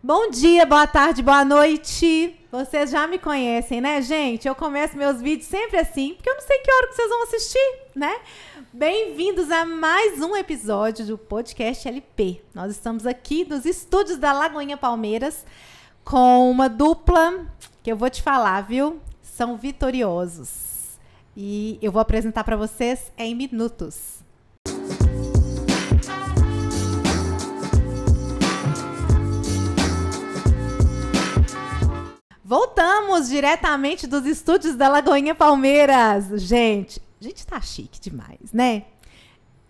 Bom dia, boa tarde, boa noite. Vocês já me conhecem, né, gente? Eu começo meus vídeos sempre assim, porque eu não sei que hora que vocês vão assistir, né? Bem-vindos a mais um episódio do Podcast LP. Nós estamos aqui nos estúdios da Lagoinha Palmeiras com uma dupla que eu vou te falar, viu? São vitoriosos. E eu vou apresentar para vocês em minutos. Voltamos diretamente dos estúdios da Lagoinha Palmeiras. Gente, a gente tá chique demais, né?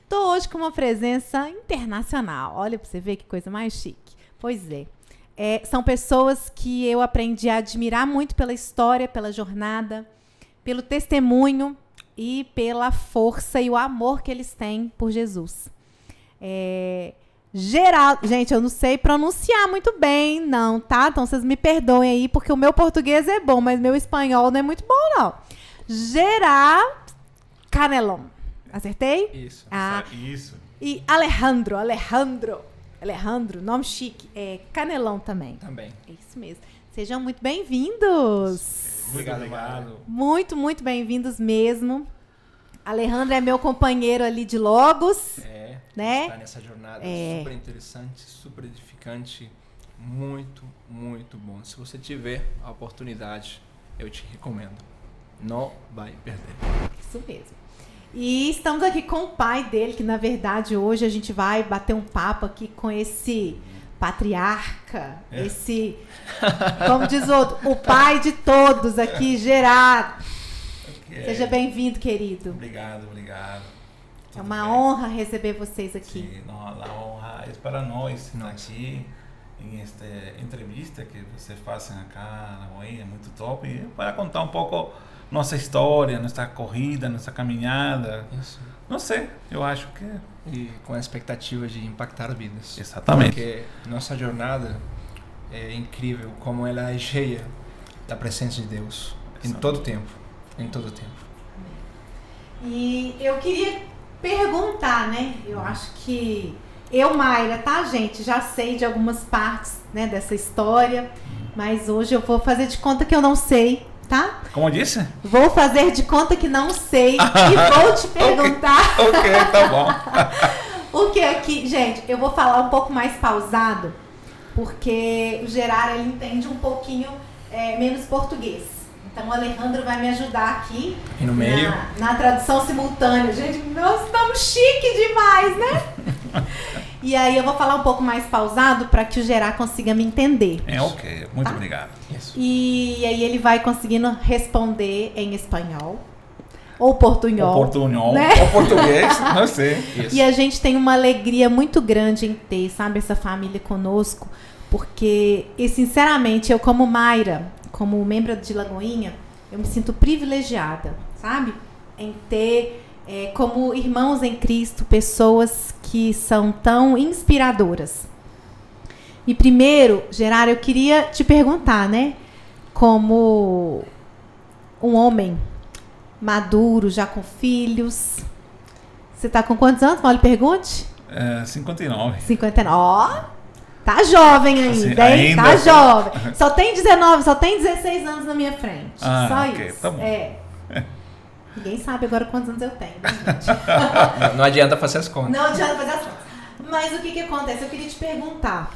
Tô hoje com uma presença internacional. Olha pra você ver que coisa mais chique. Pois é. São pessoas que eu aprendi a admirar muito pela história, pela jornada, pelo testemunho e pela força e o amor que eles têm por Jesus. Gente, eu não sei pronunciar muito bem, não, tá? Então, vocês me perdoem aí, porque o meu português é bom, mas meu espanhol não é muito bom, não. Gerard Canelón. Acertei? Isso. Isso. E Alejandro, nome chique. Canelón também. Também. É isso mesmo. Sejam muito bem-vindos. Obrigado. Muito, muito bem-vindos mesmo. Alejandro é meu companheiro ali de Logos. Né? Está nessa jornada super interessante, super edificante, muito, muito bom. Se você tiver a oportunidade, eu te recomendo. Não vai perder. Isso mesmo. E estamos aqui com o pai dele, que na verdade hoje a gente vai bater um papo aqui com esse patriarca, esse, como diz o outro, o pai de todos aqui, Gerard. Seja bem-vindo, querido. Obrigado. É uma honra receber vocês aqui. Sim, a honra é para nós aqui em esta entrevista que vocês fazem acá na Lagoinha, é muito top. E para contar um pouco nossa história, nossa corrida, nossa caminhada. Isso. Não sei, eu acho que... E com a expectativa de impactar vidas. Exatamente. Porque nossa jornada é incrível, como ela é cheia da presença de Deus. Em todo tempo. E eu queria perguntar, né? Eu acho que Mayra, tá, gente? Já sei de algumas partes, né, dessa história, mas hoje eu vou fazer de conta que eu não sei, tá? Como disse? Vou fazer de conta que não sei e vou te perguntar. Ok, tá bom. Porque aqui, gente, eu vou falar um pouco mais pausado, porque o Gerard, ele entende um pouquinho menos português. Então o Alejandro vai me ajudar aqui e no meio na tradução simultânea. Gente, nós estamos chique demais, né? E aí eu vou falar um pouco mais pausado para que o Gerard consiga me entender. Ok, muito obrigado. Isso. E aí ele vai conseguindo responder em espanhol ou portunhol. Né? Ou português, não sei. Isso. E a gente tem uma alegria muito grande em ter, sabe, essa família conosco, porque, e sinceramente, eu como Mayra, como membro de Lagoinha, eu me sinto privilegiada, sabe? Em ter, como irmãos em Cristo, pessoas que são tão inspiradoras. E primeiro, Gerard, eu queria te perguntar, né? Como um homem maduro, já com filhos. Você tá com quantos anos? Mal lhe pergunte? 59. 59. Ó! Tá jovem ainda, assim, hein? Tá jovem. Só tem 19, só tem 16 anos na minha frente. Só okay, isso. Tá bom. Ninguém sabe agora quantos anos eu tenho, né, gente? Não adianta fazer as contas. Não adianta fazer as contas. Mas o que acontece? Eu queria te perguntar,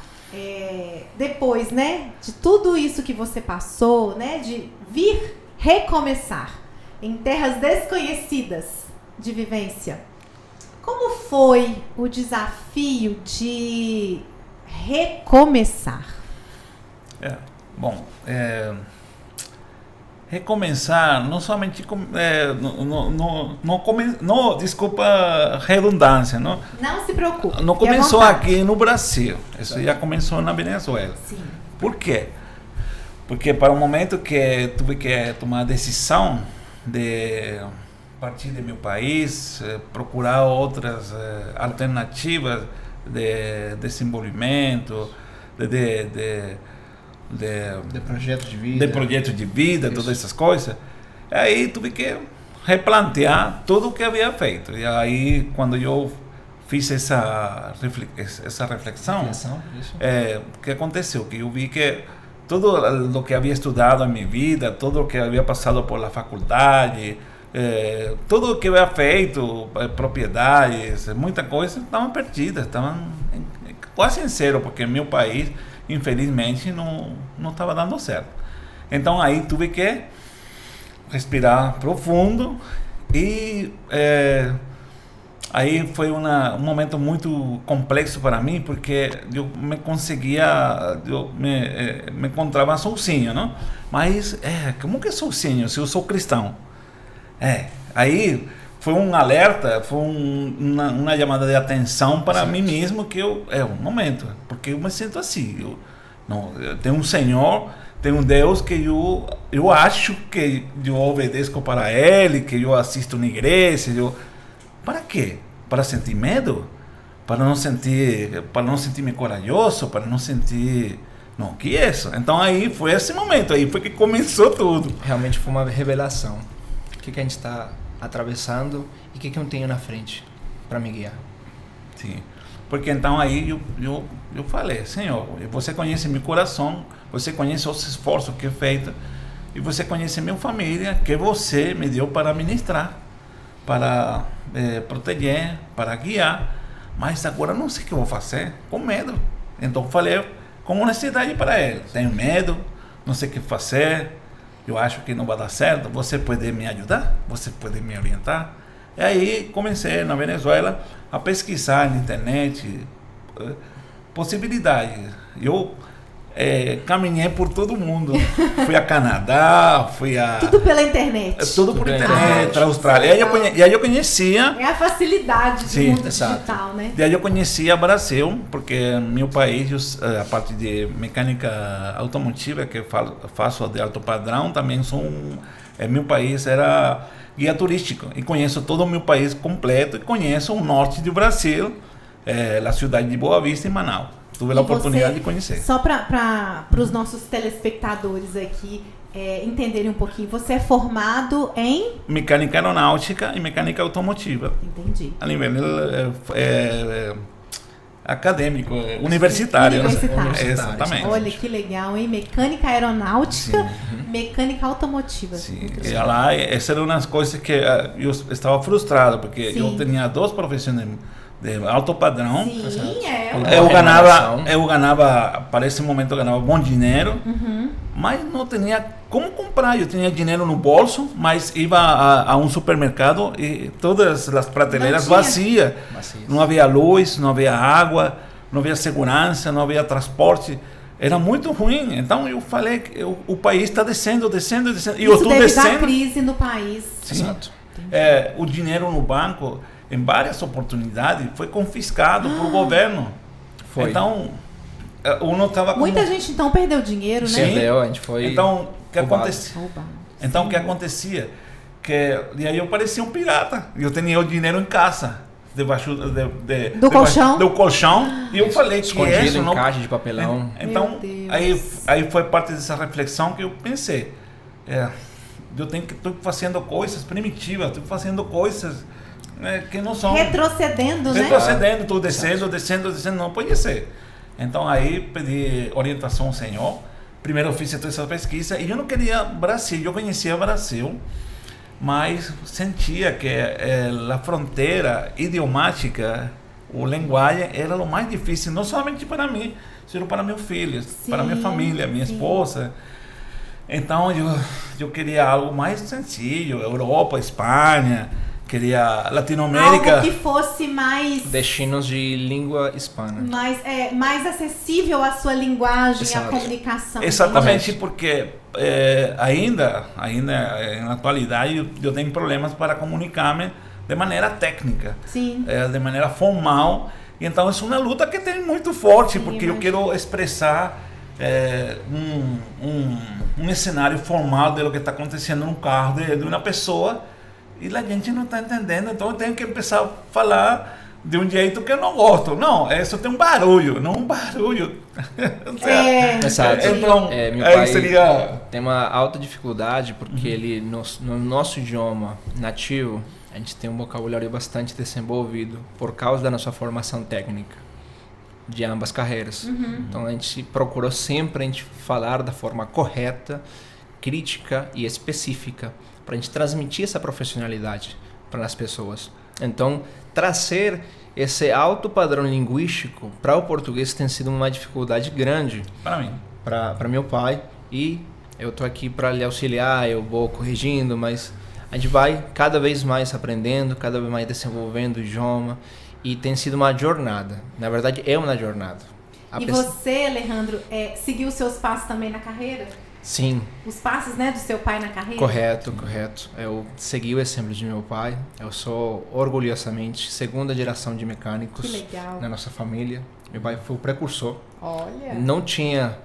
depois, né, de tudo isso que você passou, né, de vir recomeçar em terras desconhecidas de vivência, como foi o desafio de recomeçar? Recomeçar, não somente desculpa a redundância, não se preocupe. Não começou aqui no Brasil, isso já começou na Venezuela. Sim. Por quê? Porque para o momento que tive que tomar a decisão de partir do meu país, procurar outras alternativas de desenvolvimento, de projeto de vida, Isso. todas essas coisas. Aí tive que replantear tudo o que havia feito. E aí, quando eu fiz essa reflexão, o que aconteceu? Que eu vi que tudo o que havia estudado em minha vida, tudo o que havia passado por la faculdade, tudo o que havia feito, propriedades, muita coisa, estavam perdidas, estavam quase em zero, porque meu país, infelizmente, não estava dando certo. Então aí tive que respirar profundo e aí foi um momento muito complexo para mim, porque eu me encontrava sozinho, não? Mas como que sozinho se eu sou cristão? Aí foi um alerta, foi uma chamada de atenção para mim mesmo, que um momento, porque eu me sinto assim, eu tenho um Senhor, tem um Deus que eu acho que eu obedeço para Ele, que eu assisto na igreja, para quê? Para sentir medo? Para não sentir-me corajoso? Para não sentir... Não, que isso? Então aí foi esse momento, aí foi que começou tudo. Realmente foi uma revelação. O que a gente está atravessando e o que eu tenho na frente para me guiar. Sim. Porque então aí eu falei, Senhor, você conhece meu coração, você conhece os esforços que é feito, e você conhece minha família, que você me deu para ministrar, para proteger, para guiar, mas agora não sei o que vou fazer, com medo. Então falei com honestidade para ele, tenho medo, não sei o que fazer, eu acho que não vai dar certo, você pode me ajudar? Você pode me orientar? E aí comecei na Venezuela a pesquisar na internet possibilidades. Eu caminhei por todo mundo. Fui a Canadá, fui a... Tudo pela internet. Tudo por internet, a Austrália. E aí eu conhecia... É a facilidade do mundo digital, né? E aí eu conhecia Brasil, porque meu país, a parte de mecânica automotiva, que eu faço de alto padrão, também meu país era guia turístico. E conheço todo o meu país completo, e conheço o norte do Brasil, a cidade de Boa Vista e Manaus. Tive a oportunidade de conhecer. Só para os nossos telespectadores aqui entenderem um pouquinho, você é formado em... Mecânica aeronáutica e mecânica automotiva. Entendi. A nível acadêmico, universitário. Exatamente. Olha que legal, hein? Mecânica aeronáutica, mecânica automotiva. Sim, e lá, essa era uma das coisas que eu estava frustrado, porque eu tinha duas profissões de alto padrão. Sim, eu ganhava, para esse momento eu ganhava bom dinheiro, mas não tinha como comprar. Eu tinha dinheiro no bolso, mas ia a um supermercado e todas as prateleiras vazias. Não havia luz, não havia água, não havia segurança, não havia transporte. Era muito ruim. Então eu falei que o país está descendo. E eu estou descendo. Da crise no país. Sim. Exato. O dinheiro no banco, em várias oportunidades, foi confiscado pelo governo. Foi. Então, uno estava... Muita gente, então, perdeu dinheiro, né? Perdeu, a gente foi... Então, o que acontecia? E aí eu parecia um pirata. Eu tinha o dinheiro em casa, debaixo do colchão? Do colchão. E eu falei que escondido em caixa de papelão. Então, aí foi parte dessa reflexão que eu pensei. Eu estou fazendo coisas primitivas, estou fazendo coisas... que não são... Retrocedendo, né? Estou descendo, não pode ser. Então aí pedi orientação ao Senhor. Primeiro eu fiz toda essa pesquisa e eu não queria Brasil, eu conhecia Brasil, mas sentia que a fronteira idiomática, o linguagem era o mais difícil, não somente para mim, mas para meus filhos, para minha família, minha esposa. Então eu queria algo mais sencillo, Europa, Espanha, queria Latinoamérica. Algo que fosse mais... Destinos de língua hispana. Mais acessível à sua linguagem, à comunicação. Exatamente, porque ainda na atualidade eu tenho problemas para comunicar-me de maneira técnica. Sim. De maneira formal. Então é uma luta que tem muito forte, porque eu quero expressar um cenário formal de lo que está acontecendo no carro de uma pessoa, e a gente não está entendendo, então eu tenho que começar a falar de um jeito que eu não gosto. Não, isso tem um barulho, não um barulho. Exato. Então, meu pai tem uma alta dificuldade, porque ele, no nosso idioma nativo, a gente tem um vocabulário bastante desenvolvido por causa da nossa formação técnica de ambas carreiras. Então a gente procurou sempre falar da forma correta, crítica e específica para a gente transmitir essa profissionalidade para as pessoas. Então trazer esse alto padrão linguístico para o português tem sido uma dificuldade grande para mim, para meu pai, e eu tô aqui para lhe auxiliar, eu vou corrigindo, mas a gente vai cada vez mais aprendendo, cada vez mais desenvolvendo o idioma, e tem sido uma jornada. Na verdade, é uma jornada. E você, Alejandro, seguiu os seus passos também na carreira? Sim. Os passos, né, do seu pai na carreira? Correto. Eu segui o exemplo de meu pai. Eu sou orgulhosamente segunda geração de mecânicos. Que legal. Na nossa família. Meu pai foi o precursor. Olha. Não tinha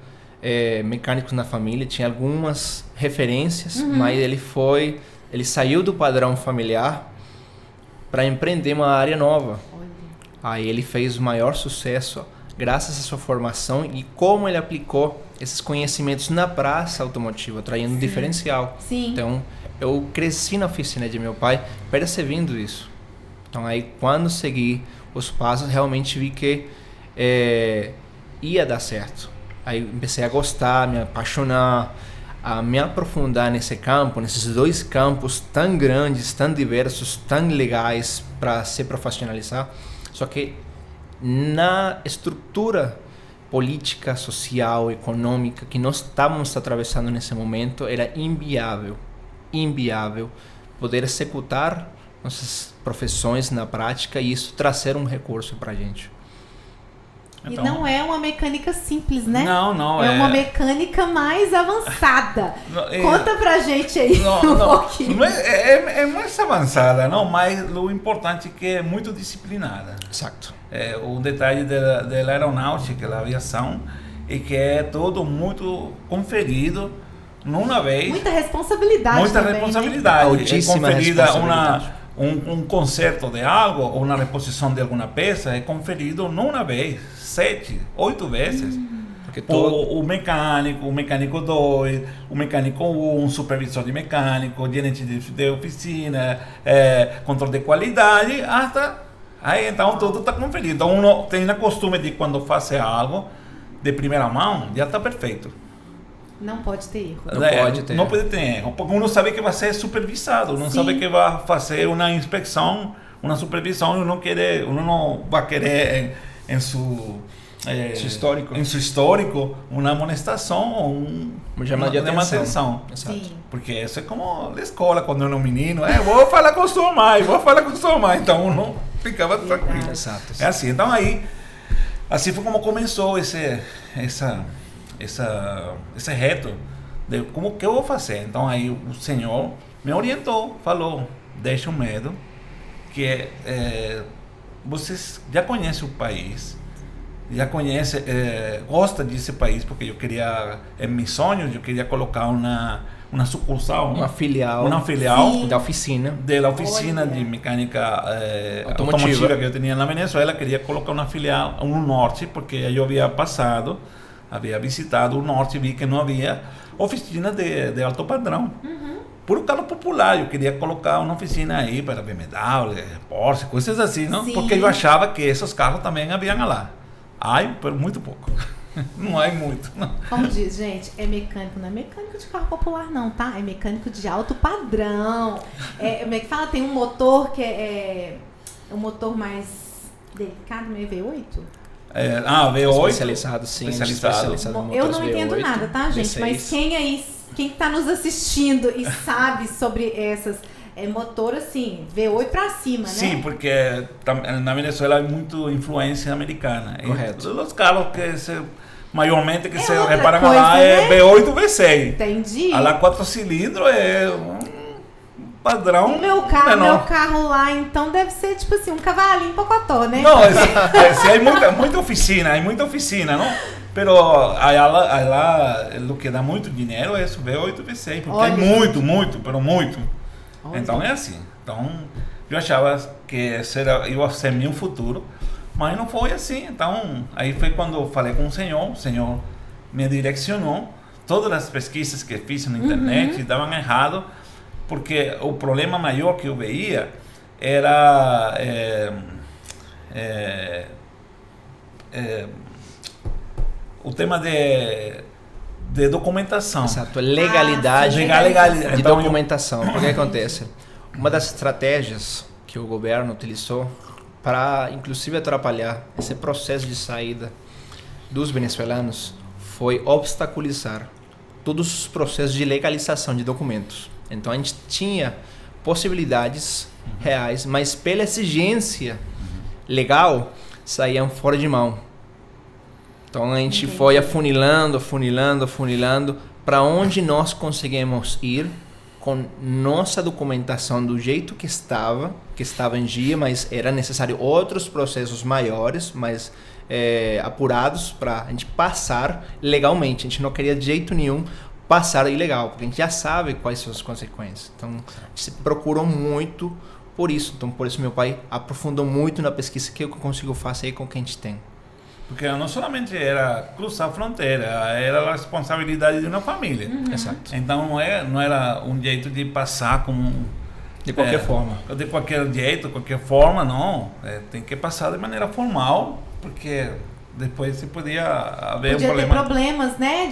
mecânicos na família, tinha algumas referências, mas ele saiu do padrão familiar para empreender uma área nova. Olha. Aí ele fez o maior sucesso graças à sua formação e como ele aplicou esses conhecimentos na praça automotiva, traindo um diferencial. Sim. Então, eu cresci na oficina de meu pai percebendo isso. Então, aí quando segui os passos, realmente vi que ia dar certo. Aí comecei a gostar, me apaixonar, a me aprofundar nesse campo, nesses dois campos tão grandes, tão diversos, tão legais para se profissionalizar. Só que na estrutura política, social, econômica que nós estávamos atravessando nesse momento, era inviável poder executar nossas profissões na prática e isso trazer um recurso para a gente. Então, e não é uma mecânica simples, né? Não. É uma mecânica mais avançada. Conta pra gente aí um pouquinho. Não é mais avançada, não, mas o importante é que é muito disciplinada. Exato. O detalhe da aeronáutica, da aviação, é que é todo muito conferido numa vez. Muita responsabilidade. Muita também, responsabilidade. Né? Altíssima responsabilidade. Um conserto de algo ou uma reposição de alguma peça é conferido não uma vez, 7, 8 vezes. Porque o mecânico 2, o mecânico 1, supervisor de mecânico, gerente de oficina, controle de qualidade, até aí então tudo está conferido. Então uno tem o costume de quando faz algo de primeira mão, já está perfeito. Não pode ter erro. Não pode ter erro, porque uno sabe que vai ser supervisado, uno sabe que vai fazer uma inspeção, uma supervisão, uno não vai querer em seu histórico uma amonestação ou uma chamada de atenção. Exato. Porque isso é como na escola, quando eu era um menino, vou falar com sua mãe, então uno ficava tranquilo. Exato. É assim, então assim foi como começou esse reto de como que eu vou fazer. Então aí o senhor me orientou, falou, deixa o medo, que vocês já conhecem o país, já conhece, gosta desse país, porque eu queria, em meus sonhos, eu queria colocar uma sucursal, uma filial da oficina de mecânica automotiva que eu tinha na Venezuela. Queria colocar uma filial no norte, porque eu havia visitado o norte e vi que não havia oficina de alto padrão. Por carro popular, eu queria colocar uma oficina aí para BMW, Porsche, coisas assim, não? Sim. Porque eu achava que esses carros também haviam lá. Mas muito pouco. Não é muito. Não. Como diz, gente, não é mecânico de carro popular não, tá? É mecânico de alto padrão. Como é que fala? Tem um motor que é um motor mais delicado, meio V8? V8. Especializado, sim. Especializado eu não entendo V8, nada, tá, gente? V6. Mas quem tá nos assistindo e sabe sobre essas motor assim, V8 para cima, né? Sim, porque na Venezuela há muita influência americana. Correto. Os carros que maiormente que se outra reparam coisa, lá né? é V8 V6. Entendi. A lá 4 cilindros é um padrão. O meu carro lá, então, deve ser tipo assim, um cavalinho pocotó, né? Não, há muita oficina, não? Pero lá, o que dá muito dinheiro é esse V8 V6, porque Olha, é muito, muito. Olha. Então é assim. Então eu achava que esse ia ser meu futuro, mas não foi assim. Então aí foi quando eu falei com o senhor me direcionou. Todas as pesquisas que fiz na internet davam errado, porque o problema maior que eu veia era o tema de documentação. Exato, legalidade, legalidade. de Então, documentação. O que acontece? Uma das estratégias que o governo utilizou para, inclusive, atrapalhar esse processo de saída dos venezuelanos foi obstaculizar todos os processos de legalização de documentos. Então, a gente tinha possibilidades reais, mas pela exigência legal, saíam fora de mão. Então, a gente foi afunilando para onde nós conseguimos ir com nossa documentação do jeito que estava em dia, mas era necessário outros processos maiores, mais apurados para a gente passar legalmente. A gente não queria de jeito nenhum passar ilegal, porque a gente já sabe quais são as consequências. Então, a gente se procurou muito por isso. Então, por isso meu pai aprofundou muito na pesquisa que eu consigo fazer com o que a gente tem. Porque não somente era cruzar a fronteira, era a responsabilidade de uma família. Exato. Então não era um jeito de passar como... De qualquer forma. De qualquer jeito, qualquer forma, não. Tem que passar de maneira formal, porque depois se podia haver um problema. Ter problemas, né?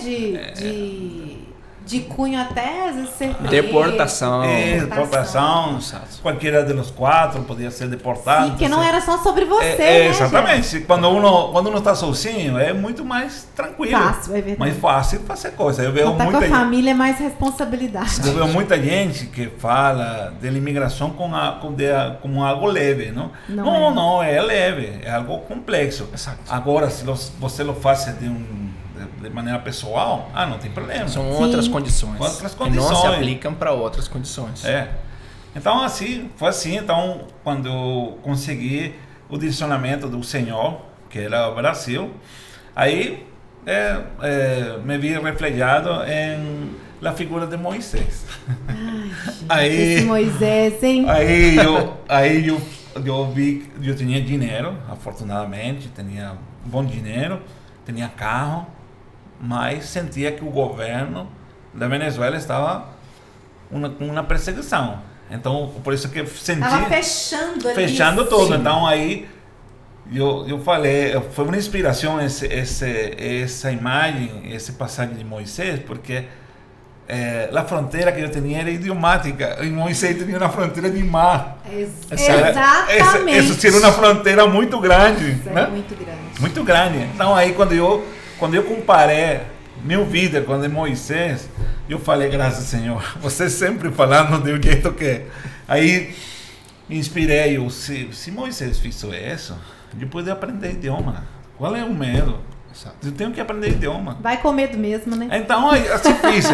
De cunho até, às vezes, ser deportação. Qualquer dos quatro podia ser deportado. Sim, porque não era só sobre você, né, exatamente. gente? Quando uno está sozinho, é muito mais tranquilo. Fácil, é verdade. Mais fácil fazer coisa. Eu vejo contar com a família é mais responsabilidade. Eu vejo muita gente que fala de imigração como algo leve, não? Não, é leve, é algo complexo. Exato. Agora, se você lo faz de maneira pessoal, não tem problema. São outras condições. Que não se aplicam para outras condições. Então, foi assim. Então, quando eu consegui o direcionamento do Senhor, que era o Brasil, aí me vi reflejado em la figura de Moisés. Ai, esse Moisés, hein? Aí eu vi, eu tinha dinheiro, afortunadamente, tinha bom dinheiro, tinha carro, mas sentia que o governo da Venezuela estava com uma perseguição. Então, por isso que eu senti... Estava fechando tudo. Sim. Então, aí, eu falei, foi uma inspiração essa imagem, esse passagem de Moisés, porque a fronteira que eu tinha era idiomática, e Moisés tinha uma fronteira de mar. Exatamente. Isso seria uma fronteira muito grande. Isso, né? Muito grande. Muito grande. Então, aí, quando eu comparei minha vida com a de Moisés, eu falei, graças ao Senhor, você sempre falando de um jeito que... Aí, me inspirei, se Moisés fez isso, eu pude aprender idioma. Qual é o medo? Exato. Eu tenho que aprender idioma. Vai com medo mesmo, né? Então, assim fiz.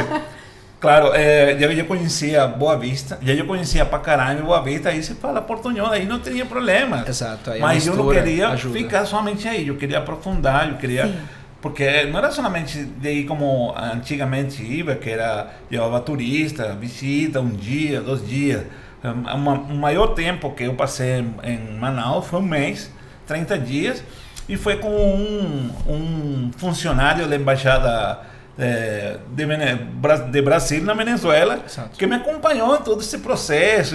Claro, eu conhecia Boa Vista, eu conhecia pra caramba Boa Vista, aí se fala portunhol, aí não tinha problema. Exato. Aí mas eu não queria ajuda. ficar somente aí, eu queria aprofundar, eu queria... Sim. Porque não era somente de ir como antigamente ia, que levava turista, visita, 1 dia, 2 dias. O maior tempo que eu passei em Manaus foi 1 mês, 30 dias, e foi com um funcionário da Embaixada de Brasil na Venezuela, exato, que me acompanhou em todo esse processo.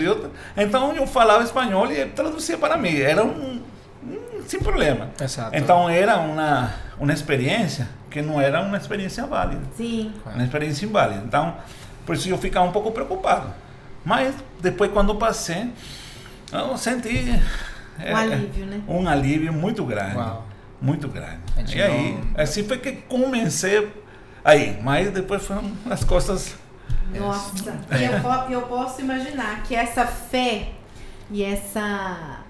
Então eu falava espanhol e ele traduzia para mim. Era sem problema. Exato. Então era uma experiência que não era uma experiência válida. Sim. Uma experiência inválida. Então, por isso eu ficava um pouco preocupado. Mas depois, quando eu passei, eu senti um alívio, né? Um alívio muito grande. Uau. Muito grande. E aí, assim foi que comecei aí. Mas depois foram as costas. Nossa. E eu posso imaginar que essa fé e essa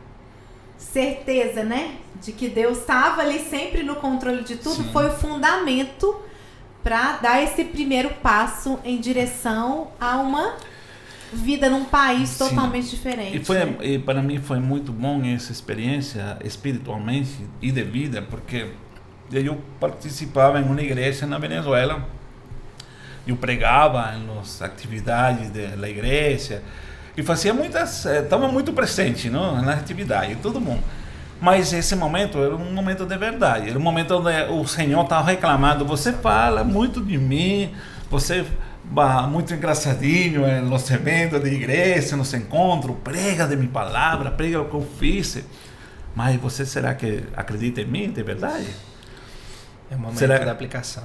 certeza, né, de que Deus estava ali sempre no controle de tudo, sim, foi o fundamento para dar esse primeiro passo em direção a uma vida num país, sim, totalmente diferente. E para mim foi muito bom essa experiência espiritualmente e de vida, porque eu participava em uma igreja na Venezuela, eu pregava nas atividades da igreja, e fazia muitas, estava muito presente, não, na atividade, todo mundo. Mas esse momento era um momento de verdade. Era um momento onde o Senhor estava reclamando: você fala muito de mim, você muito engraçadinho nos eventos de igreja, nos encontros, prega de minha palavra, prega o que eu fiz. Mas você, será que acredita em mim de verdade? É o momento da aplicação.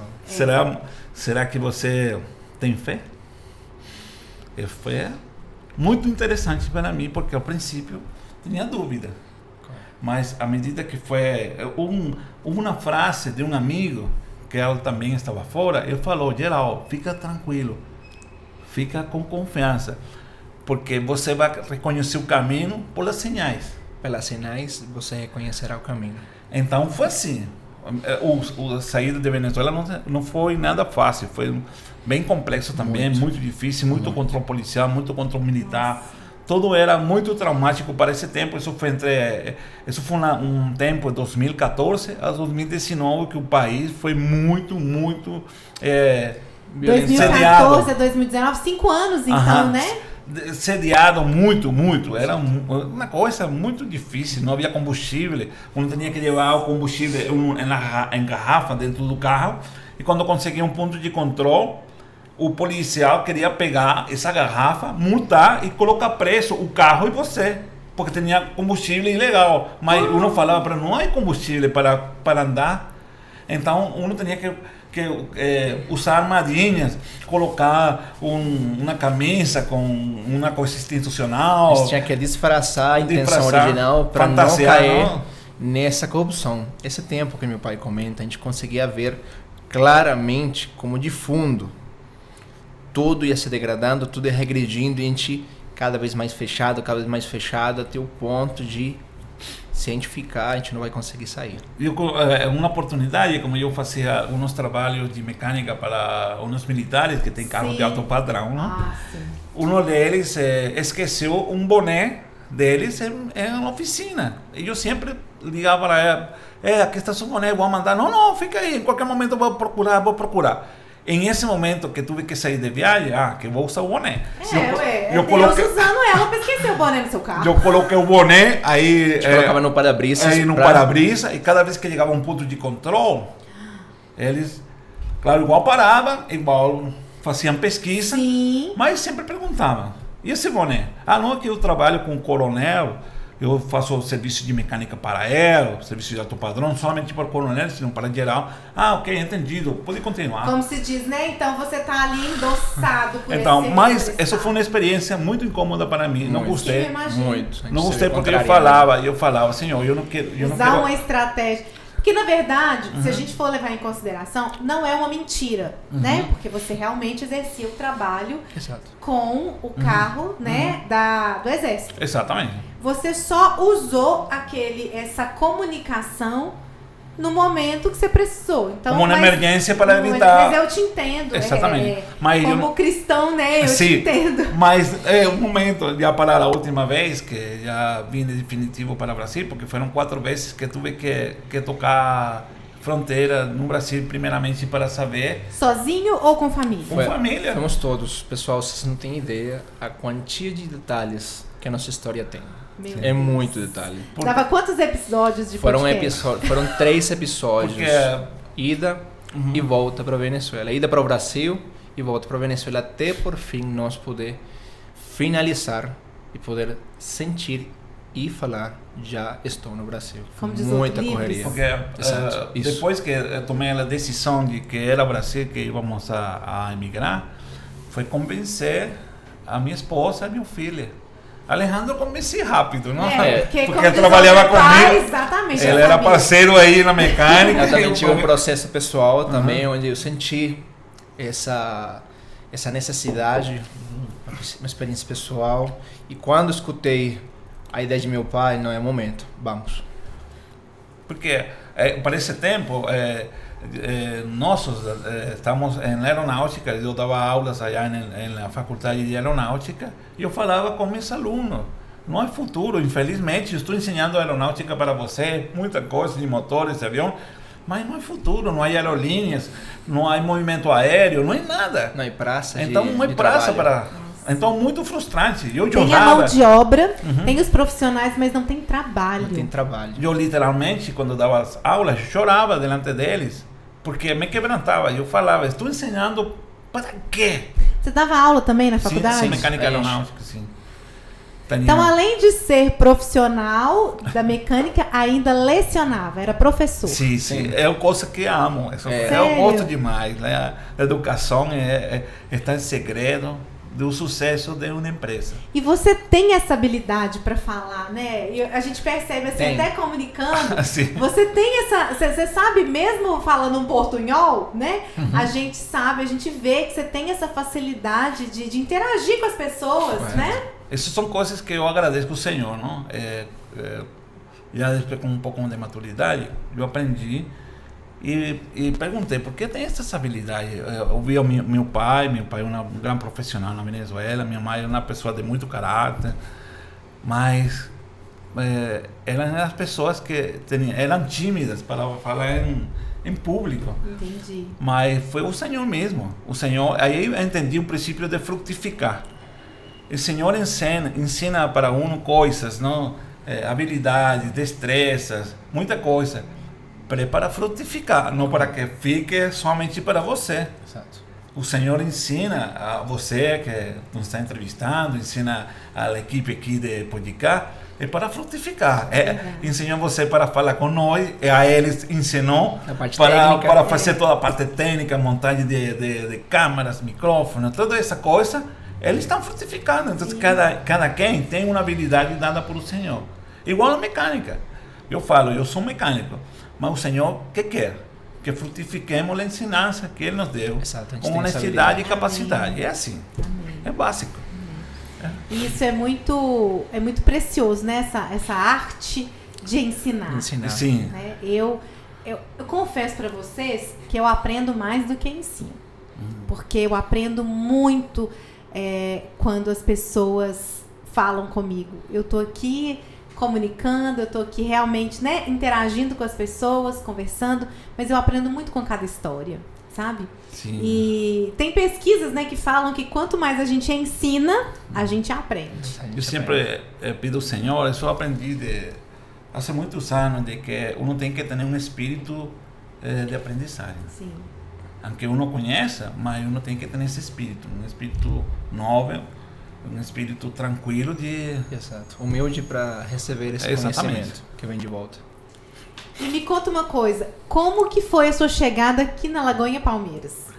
Será que você tem fé? Foi muito interessante para mim, porque ao princípio tinha dúvida. Mas à medida que foi uma frase de um amigo, que ele também estava fora, ele falou: Geraldo, fica tranquilo, fica com confiança, porque você vai reconhecer o caminho pelas sinais. Pelas sinais você reconhecerá o caminho. Então foi assim. A saída de Venezuela não foi nada fácil, foi bem complexo também, muito difícil, muito controle policial, muito controle militar. Nossa. Tudo era muito traumático para esse tempo. Isso foi um tempo de 2014 a 2019 que o país foi muito 2014 a 2019, 5 anos então, né? Sediado muito. Era uma coisa muito difícil. Não havia combustível. Uno tinha que levar o combustível em garrafa dentro do carro. E quando conseguia um ponto de controle, o policial queria pegar essa garrafa, multar e colocar preço o carro e você, porque tinha combustível ilegal. Mas uno falava para não há combustível para andar. Então uno tinha que usar armadilhas, colocar uma camisa com uma coisa institucional. Você tinha que disfarçar a intenção original para não cair nessa corrupção. Esse tempo que meu pai comenta, a gente conseguia ver claramente como de fundo tudo ia se degradando, tudo ia regredindo e a gente cada vez mais fechado, até o ponto de se a gente ficar, a gente não vai conseguir sair. Uma oportunidade, como eu fazia uns trabalhos de mecânica para uns militares que tem carro de alto padrão, um deles esqueceu um boné deles na oficina. E eu sempre ligava para ela: aqui está seu boné, vou mandar. Não, fica aí, em qualquer momento eu vou procurar. Em esse momento que tive que sair de viagem, que vou usar o boné. Eu coloquei usando ela para esquecer o boné no seu carro. Eu coloquei o boné, aí colocava no para-brisa. Para-brisa, e cada vez que chegava um ponto de controle, eles, claro, igual paravam, igual faziam pesquisa, mas sempre perguntavam: e esse boné? Não, que eu trabalho com o coronel, eu faço serviço de mecânica para ele, serviço de alto padrão, somente para o coronel, se não para geral. Ok, entendido, pode continuar. Como se diz, né? Então você está ali endossado por mas essa foi uma experiência muito incômoda para mim. Não gostei. Muito. Não gostei porque eu falava: Senhor, eu não quero. Usar uma estratégia. Porque, na verdade, se a gente for levar em consideração, não é uma mentira, né? Porque você realmente exercia o trabalho com o carro, né, do Exército. Exatamente. Você só usou essa comunicação no momento que você precisou. Então, como uma emergência para evitar... Mas eu te entendo. Exatamente. Como cristão, né? Eu te entendo. Mas um momento, já para a última vez, que já vim de definitivo para o Brasil, porque foram 4 vezes que tive que tocar fronteira no Brasil, primeiramente para saber... Sozinho ou com família? Com família. Fomos todos. Pessoal, vocês não têm ideia a quantia de detalhes que a nossa história tem. Muito detalhe. Dava quantos episódios de podcast? Foram 3 episódios. Ida e volta para Venezuela. Ida para o Brasil e volta para Venezuela, até por fim nós poder finalizar e poder sentir e falar: já estou no Brasil. Muita correria. Porque depois que eu tomei a decisão de que era o Brasil que íamos a emigrar, foi convencer a minha esposa e a minha filha. Alejandro convenci rápido, não? Porque ele trabalhava comigo. Exatamente. Ele era parceiro aí na mecânica. Eu também tive um processo pessoal também, onde eu senti essa necessidade, uma experiência pessoal. E quando escutei a ideia de meu pai, não é momento, vamos. Porque para esse tempo, nós estamos em aeronáutica, eu dava aulas allá na faculdade de aeronáutica e eu falava com meus alunos: não há futuro, infelizmente, estou ensinando aeronáutica para você, muita coisa de motores, de avião, mas não há futuro, não há aerolíneas, não há movimento aéreo, não há nada. Não há praça. Então não há praça para... Então, muito frustrante. Eu Tem a chorava. mão de obra, tem os profissionais, mas não tem trabalho. Não tem trabalho. Eu, literalmente, quando dava as aulas, chorava delante deles, porque me quebrantava. Eu falava, estou ensinando para quê? Você dava aula também na faculdade? Sim, mecânica Sim. aeronáutica, sim. Então, além de ser profissional da mecânica, ainda lecionava, era professor. Sim, sim. É uma coisa que amo. Eu gosto demais. Né? A educação está em segredo do sucesso de uma empresa. E você tem essa habilidade para falar, né? E a gente percebe assim, Tem. até comunicando. Sim. Você tem essa. Você sabe, mesmo falando um portunhol, né? A gente sabe, a gente vê que você tem essa facilidade de interagir com as pessoas, né? Essas são coisas que eu agradeço ao Senhor, não? Já depois com um pouco de maturidade, eu aprendi e perguntei por que tem essas habilidades. Eu vi o meu pai é um grande profissional na Venezuela, minha mãe é uma pessoa de muito caráter, mas eram as pessoas que eram tímidas para falar em público. Entendi. Mas foi o Senhor mesmo. O Senhor, aí eu entendi o princípio de frutificar. O Senhor ensina para uno coisas, não? Habilidades, destrezas, muita coisa. Para frutificar, não para que fique somente para você. Exato. O Senhor ensina a você que nos está entrevistando, ensina a equipe aqui de podcast, para frutificar. Ensinou você para falar com nós, a eles ensinou para fazer toda a parte técnica, montagem de câmeras, microfones, toda essa coisa. Eles estão frutificando. Então, cada quem tem uma habilidade dada por o Senhor. Igual a mecânica. Eu falo, eu sou mecânico, mas o Senhor, que quer? Que frutifiquemos a ensinança que Ele nos deu, Exato, com honestidade e capacidade. É assim. Amém. É básico. E isso é muito precioso, né? Essa arte de ensinar. Sim. Né? Eu confesso para vocês que eu aprendo mais do que ensino. Porque eu aprendo muito quando as pessoas falam comigo. Eu tô aqui comunicando, eu tô aqui realmente, né, interagindo com as pessoas, conversando, mas eu aprendo muito com cada história, sabe? Sim. E tem pesquisas, né, que falam que quanto mais a gente ensina, a gente aprende. Eu sempre pido ao Senhor, eu aprendi há muitos anos de que uno tem que ter um espírito de aprendizagem. Sim. Aunque uno conheça, mas uno tem que ter esse espírito, um espírito novo, um espírito tranquilo de... Exato. Humilde para receber esse conhecimento que vem de volta. E me conta uma coisa, como que foi a sua chegada aqui na Lagoinha Palmeiras?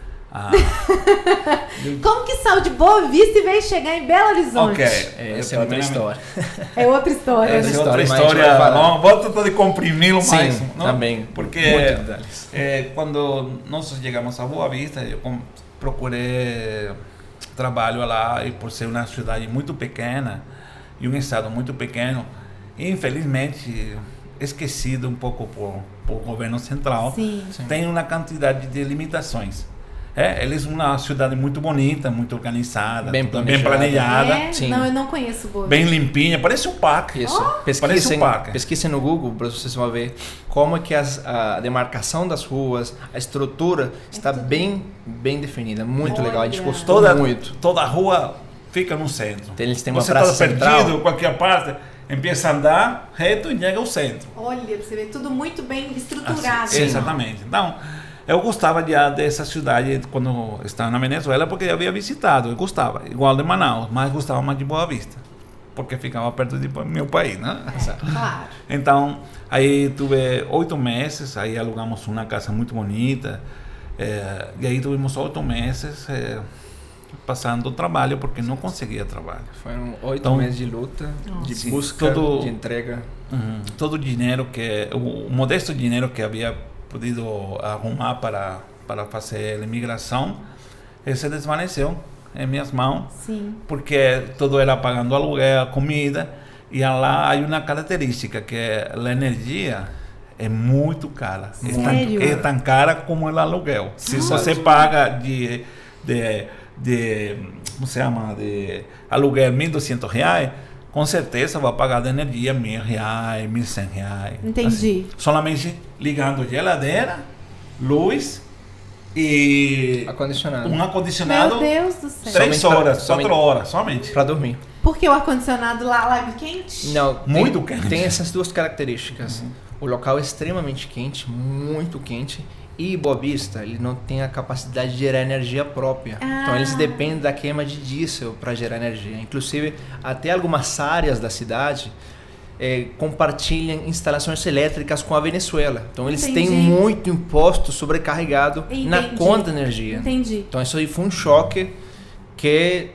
Como que saiu de Boa Vista e veio chegar em Belo Horizonte? Ok. Essa é outra história. É outra história. Essa é outra mas história. vai falar. Vou tratar de comprimir o máximo. Sim, não? também. Porque Muitos detalhes. quando nós chegamos a Boa Vista, eu procurei trabalho lá, e por ser uma cidade muito pequena e um estado muito pequeno, infelizmente esquecido um pouco por governo central, Sim. tem uma quantidade de limitações. Eles uma cidade muito bonita, muito organizada, Bem planejada, Sim. Não, eu não conheço Boa bem Vista. limpinha, parece um parque. Isso. Parece um parque. Pesquisem no Google para vocês vão ver como é que a demarcação das ruas, a estrutura está bem definida. Muito legal. A gente Olha. gostou muito. Toda a rua fica no centro. Eles têm uma Você praça está central. perdido, qualquer parte, empieza a andar reto e chega ao centro. Olha, você vê tudo muito bem estruturado. Assim, exatamente. Então, eu gostava dessa cidade quando estava na Venezuela, porque eu havia visitado, eu gostava, igual de Manaus, mas gostava mais de Boa Vista, porque ficava perto do meu país, né? Claro. Então, aí tive 8 meses, aí alugamos uma casa muito bonita, e aí tivemos 8 meses passando trabalho, porque não conseguia trabalho. Foram 8 Então, meses de luta, de sim, busca, todo- de entrega. Todo o dinheiro o modesto dinheiro que havia podido arrumar para fazer a imigração se desvaneceu em minhas mãos, Sim. porque todo era pagando aluguel, comida, e lá há uma característica que a energia é muito cara. Sério? É tão cara como o aluguel. Se você paga de como se chama, de aluguel R$1.200, com certeza vai pagar de energia R$1.000, R$1.100. Entendi. Solamente ligando geladeira, luz E Acondicionado. um ar-condicionado, Meu Deus do céu. 3 horas, 4 horas, somente. Para dormir. Porque o ar-condicionado lá é quente? Não, Muito quente. Tem essas duas características. O local é extremamente quente, muito quente. E Boa Vista, ele não tem a capacidade de gerar energia própria. Então eles dependem da queima de diesel para gerar energia. Inclusive, até algumas áreas da cidade compartilham instalações elétricas com a Venezuela. Então eles têm muito imposto sobrecarregado na conta de energia. Entendi. Então isso aí foi um choque que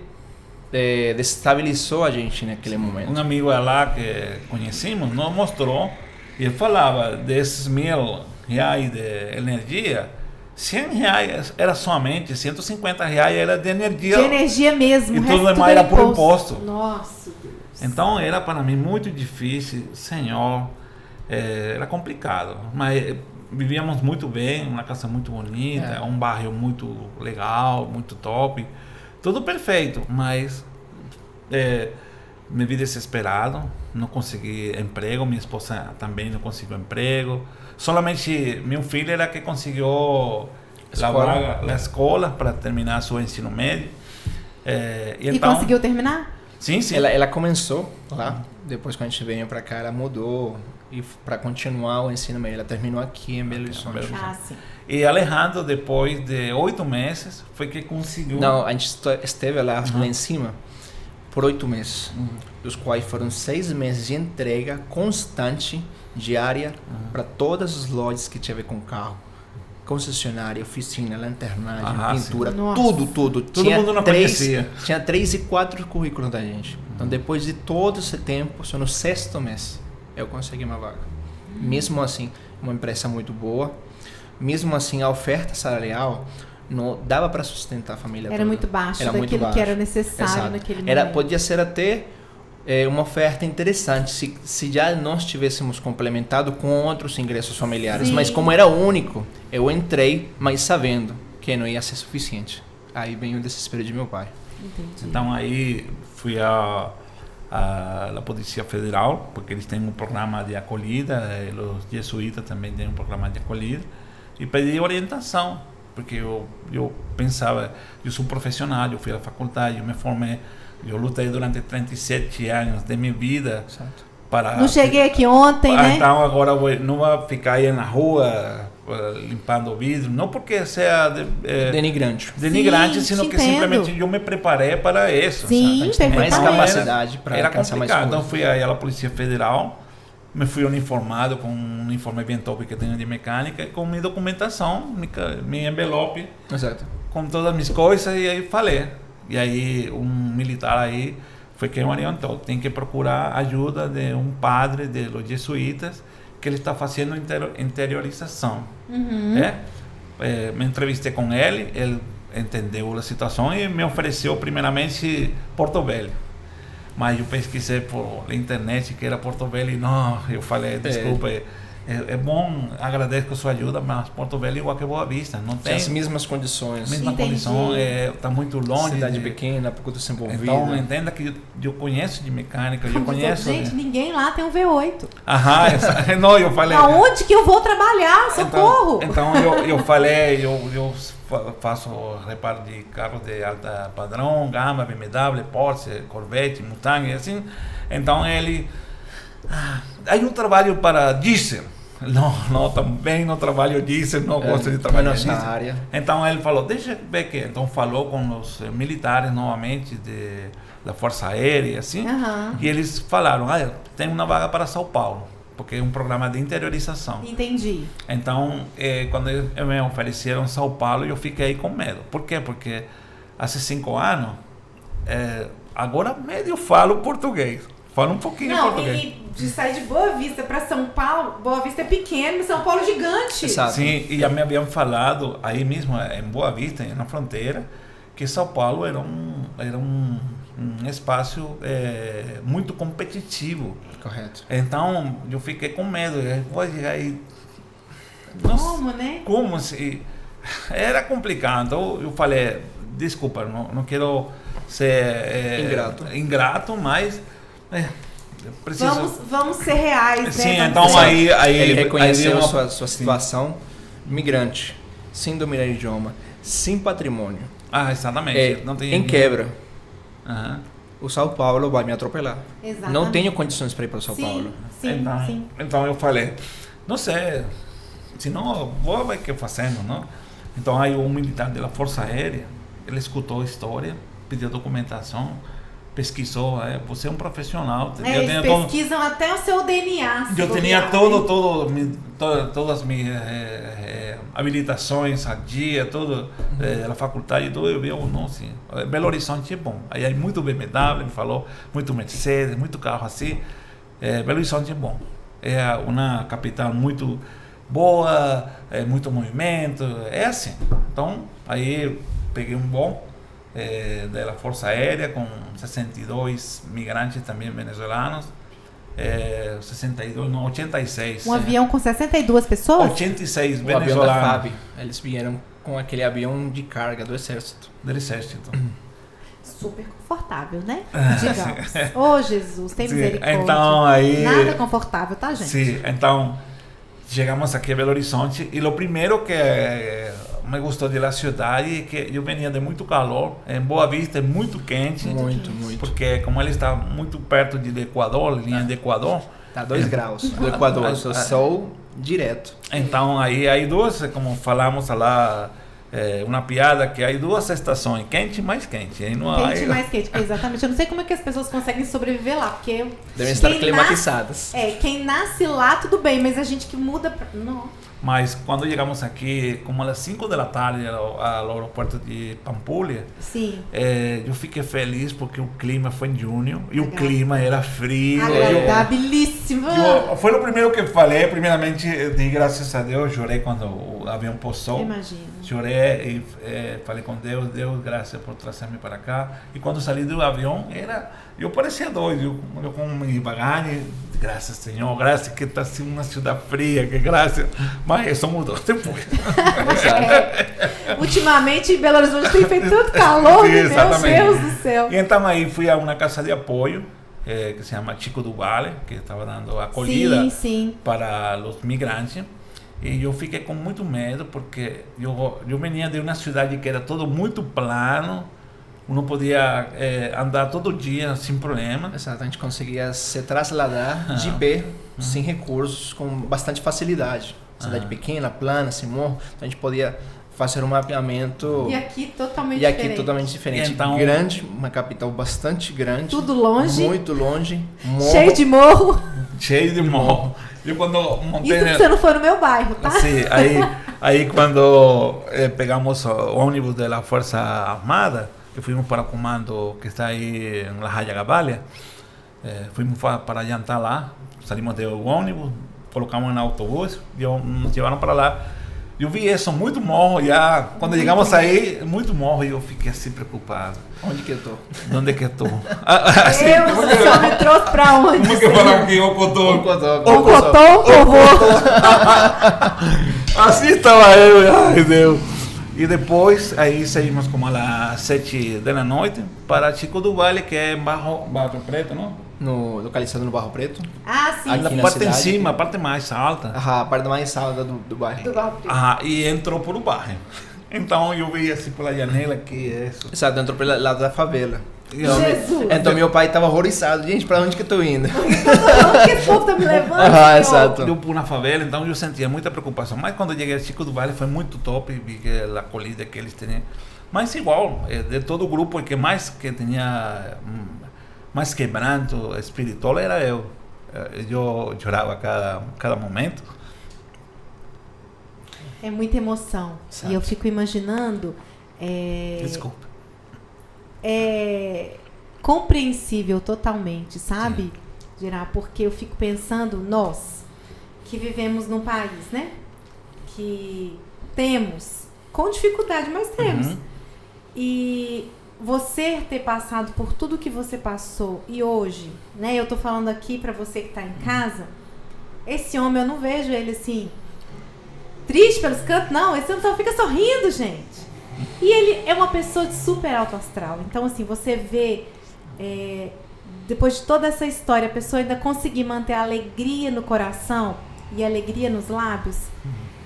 desestabilizou a gente naquele momento. Um amigo lá que conhecemos nos mostrou e ele falava desses R$1.000 de energia, R$100 era somente, R$150 era de energia. De energia mesmo. E tudo mais era por imposto. Nossa Deus. Então era para mim muito difícil, senhor, era complicado, mas vivíamos muito bem, uma casa muito bonita, um bairro muito legal, muito top, tudo perfeito, mas me vi desesperado, não consegui emprego, minha esposa também não conseguiu emprego, somente meu filho era que conseguiu a escola para terminar seu ensino médio. E então, conseguiu terminar? Sim, sim. Ela começou lá, depois que a gente veio para cá, ela mudou e para continuar o ensino médio, ela terminou aqui em Belo Horizonte. Ah, sim. E Alejandro, depois de 8 meses, foi que conseguiu... Não, a gente esteve lá em cima por 8 meses, dos quais foram 6 meses de entrega constante, diária, para todas as lojas que tinha a ver com carro. Concessionária, oficina, lanternagem, pintura, tudo. Todo mundo não conhecia. Tinha 3 e 4 currículos da gente. Então, depois de todo esse tempo, só no 6º mês, eu consegui uma vaga. Mesmo assim, uma empresa muito boa. Mesmo assim, a oferta salarial não dava para sustentar a família era toda. muito baixo Era daquilo muito baixo. que era necessário naquele momento. Podia ser até uma oferta interessante se já nós tivéssemos complementado com outros ingressos familiares. Sim. Mas como era único, eu entrei, mas sabendo que não ia ser suficiente. Aí vem o desespero de meu pai. Entendi. Então aí fui à Polícia Federal, porque eles têm um programa de acolhida, os jesuítas também têm um programa de acolhida, e pedi orientação, porque eu pensava, eu sou profissional, eu fui à faculdade, eu me formei, eu lutei durante 37 anos de minha vida. Certo. Para... Não cheguei aqui ontem, né? Então agora não vou ficar aí na rua limpando o vidro, não porque seja denigrante, Sim, sino que simplesmente eu me preparei para isso. Sim, tem mais perfeitamente. capacidade para alcançar mais coisas. Então fui aí à Polícia Federal, me fui uniformado com um uniforme bem top que tenho de mecânica, com minha documentação, minha envelope, Exato. com todas as minhas coisas, e aí falei. E aí um militar aí foi quem me orientou, tem que procurar ajuda de um padre de los jesuítas, que ele está fazendo interiorização. Me entrevistei com ele entendeu a situação e me ofereceu primeiramente Porto Velho. Mas eu pesquisei por internet que era Porto Velho e não, eu falei, desculpa, é bom, agradeço a sua ajuda, mas Porto Velho é igual que Boa Vista, não tem as mesmas condições. Mesma condição, está muito longe. Cidade pequena, pouco desenvolvida. Então, entenda que eu conheço de mecânica, eu conheço... Gente, ninguém lá tem um V8. Não, eu falei... Aonde que eu vou trabalhar? Socorro! Então eu falei, eu faço reparo de carros de alta padrão, gama, BMW, Porsche, Corvette, Mustang, assim. Então ele... Há um trabalho para diesel. Não, também não trabalho diesel, não gosto de trabalhar nessa diesel. área. Então ele falou, deixa eu ver que... Então falou com os militares novamente da Força Aérea, assim. E eles falaram, tem uma vaga para São Paulo, porque é um programa de interiorização. Entendi. Então, quando me ofereceram São Paulo, eu fiquei com medo. Por quê? Porque há 5 anos, agora meio falo português. Falo um pouquinho português. E de sair de Boa Vista para São Paulo, Boa Vista é pequeno, São Paulo é gigante. Exato. Sim, e já me haviam falado aí mesmo em Boa Vista, na fronteira, que São Paulo era um espaço muito competitivo. Correto. Então eu fiquei com medo, vou chegar aí. Como, né? Como se era complicado. Então eu falei, desculpa, não quero ser ingrato, mas preciso. Vamos ser reais, sim, né? então aí ele reconheceu sua situação migrante. sem dominar o idioma, sem patrimônio, Exatamente. Não tem em quebra, Aham. o São Paulo vai me atropelar. Exatamente. Não tenho condições para ir para o São Paulo. Sim, então, sim. então eu falei, não sei, se não, vou ver o que fazendo, não? Então aí um militar da Força Aérea, ele escutou a história, pediu documentação, pesquisou, você é um profissional. Eles pesquisam até o seu DNA. Eu tinha todas as minhas habilitações a dia, tudo, a faculdade e tudo, eu vi, não, sim, Belo Horizonte é bom. Aí é muito BMW, me falou, muito Mercedes, muito carro assim. Belo Horizonte é bom. É uma capital muito boa, muito movimento, é assim. Então, aí peguei um bom da Força Aérea com 62 migrantes também venezuelanos, 62, não, 86. Um avião com 62 pessoas? 86 O avião da venezuelanos. FAB, eles vieram com aquele avião de carga do exército. Do exército. Super confortável, né? Digamos. Ô, Jesus, tem misericórdia. Então, aí, nada confortável, tá, gente? Sim, então chegamos aqui a Belo Horizonte e o primeiro que me gostou da cidade é que eu venia de muito calor, em Boa Vista é muito quente, Muito. porque como ele está muito perto de Equador, linha de Equador, Tá 2 graus do Equador, sol direto. então aí duas, como falamos lá, uma piada que há duas estações, quente e mais quente. Aí não Quente e mais quente, exatamente. Eu não sei como é que as pessoas conseguem sobreviver lá, porque Devem estar quem climatizadas. quem nasce lá, tudo bem, mas a gente que muda... Não. Mas quando chegamos aqui, como às 5 da tarde, ao aeroporto de Pampulha, Sim. eu fiquei feliz porque o clima foi em junho e o clima era frio. Agradabilíssimo. Foi o primeiro que falei. Primeiramente, de graças a Deus, chorei quando o avião pousou. Imagino. Chorei e falei com Deus, graças por trazer-me para cá. E quando saí do avião, eu parecia doido, eu com minha bagagem, graças Senhor, graças que está assim uma cidade fria, que graças, mas isso mudou depois. Ultimamente em Belo Horizonte tem feito tanto calor, Sim, meu exatamente. Deus do céu. E então aí fui a uma casa de apoio, que se chama Chico do Vale, que estava dando acolhida Sim. para os migrantes. E eu fiquei com muito medo, porque eu venia de uma cidade que era todo muito plano, uno podia andar todo dia sem problema. Exato, a gente conseguia se trasladar de pé, sem recursos, com bastante facilidade. Cidade pequena, plana, sem morro, então a gente podia fazer um mapeamento. E aqui totalmente diferente. Então, grande, uma capital bastante grande. Tudo longe. Muito longe. Morro, Cheio de morro. Cheio de morro. Eu quando montei... Isso que você não foi no meu bairro, tá? Sim, aí quando pegamos o ônibus da Força Armada, que fuimos para o comando que está aí em La Haya Gabalia, fuimos para jantar lá, saímos do ônibus, colocamos no autobús e nos levaram para lá. Eu vi isso, muito morro, já quando chegamos aí, muito morro, e eu fiquei assim preocupado. Onde que eu tô? Onde que eu tô? Assim, o senhor me trouxe pra onde? Como que falar aqui, Ocotô? Ocotô, Assim estava eu, ai Deus. E depois, aí saímos como às 7 da noite para Chico do Vale, que é em Barro Preto, não? Localizado no Barro Preto. Ah, sim. Aqui Na na parte cidade. em cima, a parte mais alta. A parte mais alta do bairro. Do Barro Preto. E entrou por o bairro. Então eu vi assim pela janela que é isso. Exato, entrou pelo lado da favela. Jesus! Então meu pai estava horrorizado. Gente, pra onde que eu tô indo? Onde que esse povo tá me levando? senhor? Exato. Eu por na favela, então eu sentia muita preocupação. Mas quando eu cheguei a Chico do Vale foi muito top, vi que a acolhida que eles tinham. Mas igual, de todo o grupo, o que mais que tinha mais quebranto espiritual era eu. Eu chorava cada momento. É muita emoção. Exato. E eu fico imaginando... Desculpa. É compreensível totalmente, sabe, Gerard? Porque eu fico pensando, nós que vivemos num país, né? Que temos, com dificuldade, mas temos. E você ter passado por tudo que você passou e hoje, né? Eu tô falando aqui pra você que tá em casa, esse homem, eu não vejo ele assim, triste pelos cantos, não. Esse homem só fica sorrindo, gente. E ele é uma pessoa de super alto astral. Então, assim, você vê, depois de toda essa história, a pessoa ainda conseguir manter a alegria no coração e a alegria nos lábios,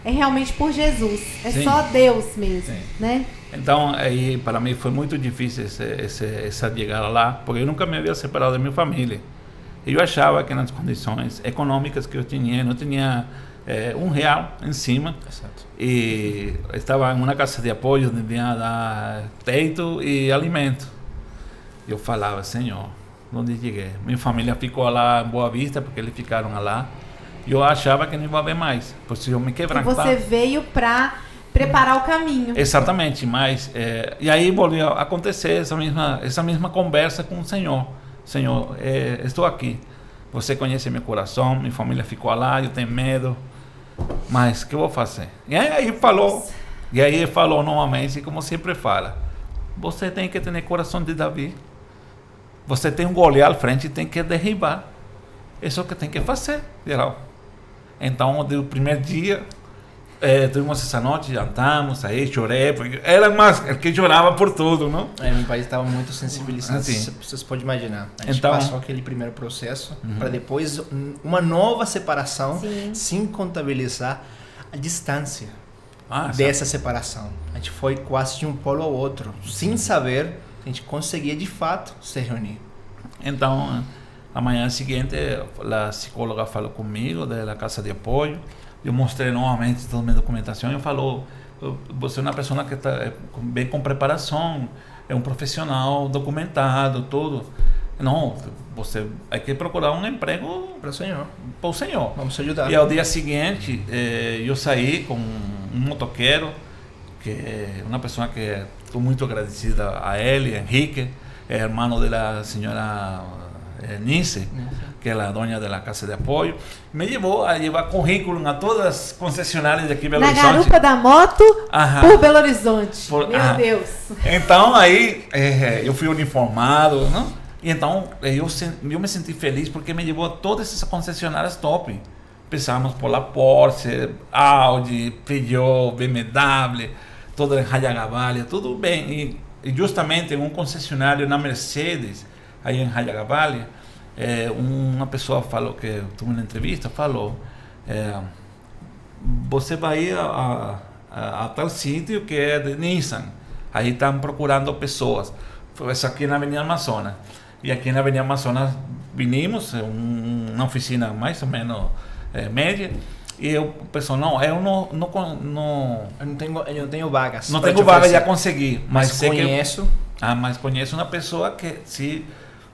é realmente por Jesus. É Sim. só Deus mesmo, Sim. né? Então, aí, para mim foi muito difícil essa chegada lá, porque eu nunca me havia separado da minha família. Eu achava que nas condições econômicas que eu tinha, não tinha R$1 em cima. Exato. E estava em uma casa de apoio onde vinha dar teto e alimento. Eu falava, Senhor, onde cheguei? Minha família ficou lá em Boa Vista, porque eles ficaram lá. Eu achava que não ia haver mais, porque eu me E quebrantar. você veio para preparar o caminho. Exatamente, mas e aí voltou a acontecer essa mesma conversa com o Senhor. Senhor, estou aqui. Você conhece meu coração, minha família ficou lá, eu tenho medo, mas o que eu vou fazer? E aí ele falou novamente, como sempre fala, você tem que ter coração de Davi. Você tem um Goliat à frente e tem que derribar. Isso é o que tem que fazer, geral. Então, do primeiro dia, tivemos essa noite, jantamos, aí chorei, porque era mais que chorava por tudo, não? Meu pai estava muito sensibilizado, Assim. vocês podem imaginar. A gente Então, passou aquele primeiro processo para depois uma nova separação, Sim. sem contabilizar a distância Sabe? dessa separação. A gente foi quase de um polo ao outro, sem saber que a gente conseguia de fato se reunir. Então, na manhã seguinte, a psicóloga falou comigo, da casa de apoio. Eu mostrei novamente toda a minha documentação e falou, você é uma pessoa que está bem com preparação, é um profissional documentado, tudo. Não, você tem que procurar um emprego Para o Senhor. para o Senhor. Vamos te ajudar. E ao dia seguinte, eu saí com um motoqueiro, que é uma pessoa que estou muito agradecida a ele, Henrique, é irmão da senhora Nice, que é a dona da casa de apoio, me levou a levar currículo a todas as concessionárias de aqui em Belo Na Horizonte. garupa da moto, Aham. por Belo Horizonte. Meu Aham. Deus. Então aí eu fui uniformado, não? E então eu me senti feliz porque me levou a todas essas concessionárias top. Pensamos por lá Porsche, Audi, Peugeot, BMW, toda em Rayagavalli, tudo bem. E justamente um concessionário na Mercedes, aí em Rayagavalli, uma pessoa falou que tuve uma entrevista, falou, você vai ir a tal sítio que é de Nissan, aí estão procurando pessoas. Foi isso aqui na Avenida Amazonas. E aqui na Avenida Amazonas vinimos, uma oficina mais ou menos média, e o pessoal, não, eu não tenho vagas. não pra tenho te vaga, oferecer. já consegui, Mas sei que conheço. mas conheço uma pessoa que se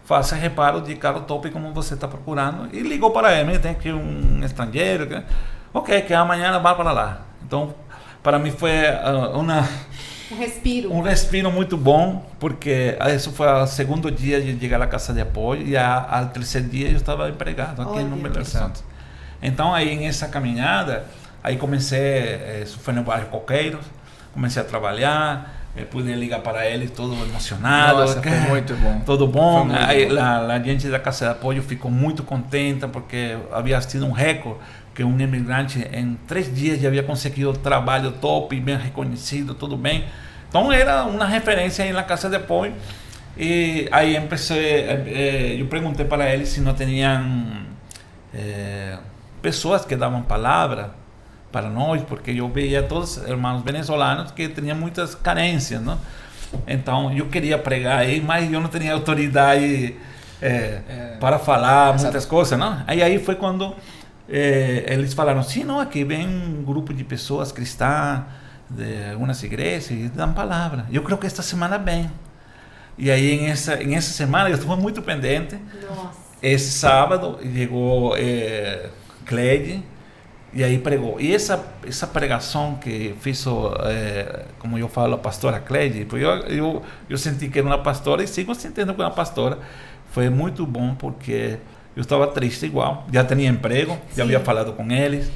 faça reparo de carro top como você está procurando, e ligou para ele, tem aqui um estrangeiro, que amanhã vai para lá. Então, para mim foi Um respiro. um respiro muito bom, porque isso foi o segundo dia de chegar à casa de apoio, e ao terceiro dia eu estava empregado aqui no Belo Horizonte. Então, aí nessa caminhada, aí comecei, isso foi no bairro Coqueiros, comecei a trabalhar, pude ligar para ele todo emocionado. Nossa, foi muito bom. Tudo bom. Foi muito Aí bom. a gente da casa de apoio ficou muito contente, porque havia sido um recorde que um imigrante em 3 dias já havia conseguido trabalho top, bem reconhecido, tudo bem. Então era uma referência aí na casa de apoio. E aí eu perguntei para ele se não tinham pessoas que davam palavra para nós, porque eu veia todos os irmãos venezuelanos que tinham muitas carências, não? Então eu queria pregar aí, mas eu não tinha autoridade para falar muitas coisas, não? Aí foi quando eles falaram, sim, não, aqui vem um grupo de pessoas cristãs de algumas igrejas e dão palavra. Eu creio que esta semana vem. E aí em essa semana eu estive muito pendente. Nossa. Esse sábado chegou Cleide e aí pregou. E essa pregação que fez, como eu falo, a pastora Cleide, porque eu senti que era uma pastora e sigo sentindo que era uma pastora. Foi muito bom porque eu estava triste igual, já tinha emprego, já havia falado com eles,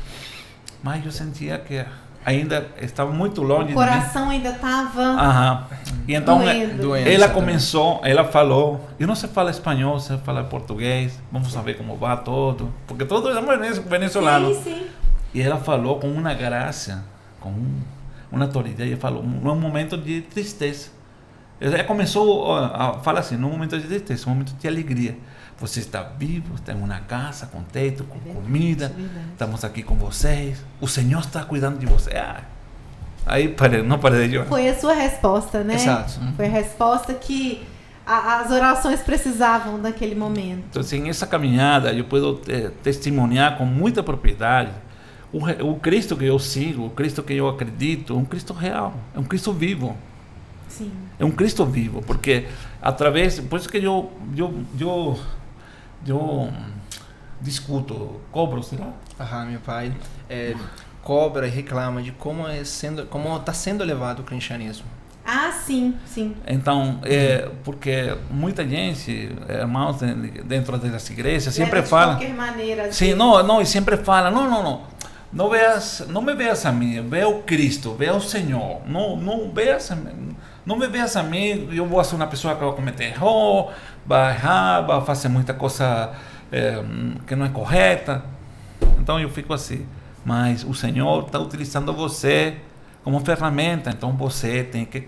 mas eu sentia que ainda estava muito longe de O mim. coração ainda estava Aham. E então doendo. ela começou, ela falou, eu não sei falar espanhol, sei falar português, vamos saber como vai todo, porque todos somos venezuelanos. Sim. E ela falou com uma graça, com uma autoridade, falou num momento de tristeza. Começou a falar assim, num momento de tristeza, um momento de alegria. Você está vivo, está em uma casa, com teto, com comida, estamos aqui com vocês, o Senhor está cuidando de você. Aí não parei de chorar. Foi a sua resposta, né? Exato. Foi a resposta que as orações precisavam naquele momento. Então, assim, essa caminhada eu posso testemunhar com muita propriedade o Cristo que eu sigo, o Cristo que eu acredito, é um Cristo real, é um Cristo vivo. Sim. É um Cristo vivo, porque através, por isso que eu discuto, cobro, será? Meu pai cobra e reclama de como está sendo levado o cristianismo. Sim, sim. Então, porque muita gente, irmãos dentro das igrejas, sempre de fala... qualquer maneira. Sim, e sempre fala, não me veas a mim, vê o Cristo, vê o Senhor, não me veas a mim, eu vou ser uma pessoa que vai cometer erro, vai errar, vai fazer muita coisa que não é correta. Então eu fico assim, mas o Senhor está utilizando você como ferramenta, então você tem que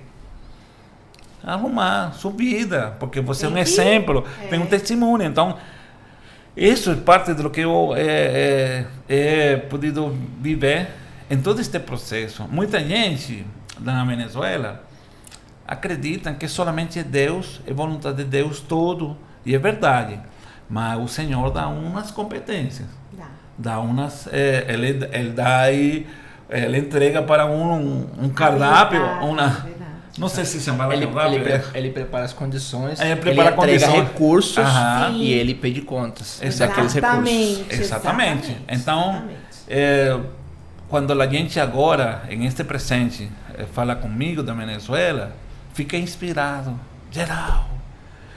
arrumar sua vida, porque você é um exemplo, tem um testemunho. Então, isso é parte do que eu podido viver em todo este processo. Muita gente na Venezuela acredita que solamente Deus, é vontade de Deus todo, e é verdade, mas o Senhor dá umas competências, dá umas, ele dá aí, ele entrega para um cardápio, não sei se chama ele prepara as condições, ele entrega recursos e ele pede contas daqueles recursos. Exatamente. Então, quando a gente agora, em este presente, fala comigo da Venezuela, fica inspirado, geral.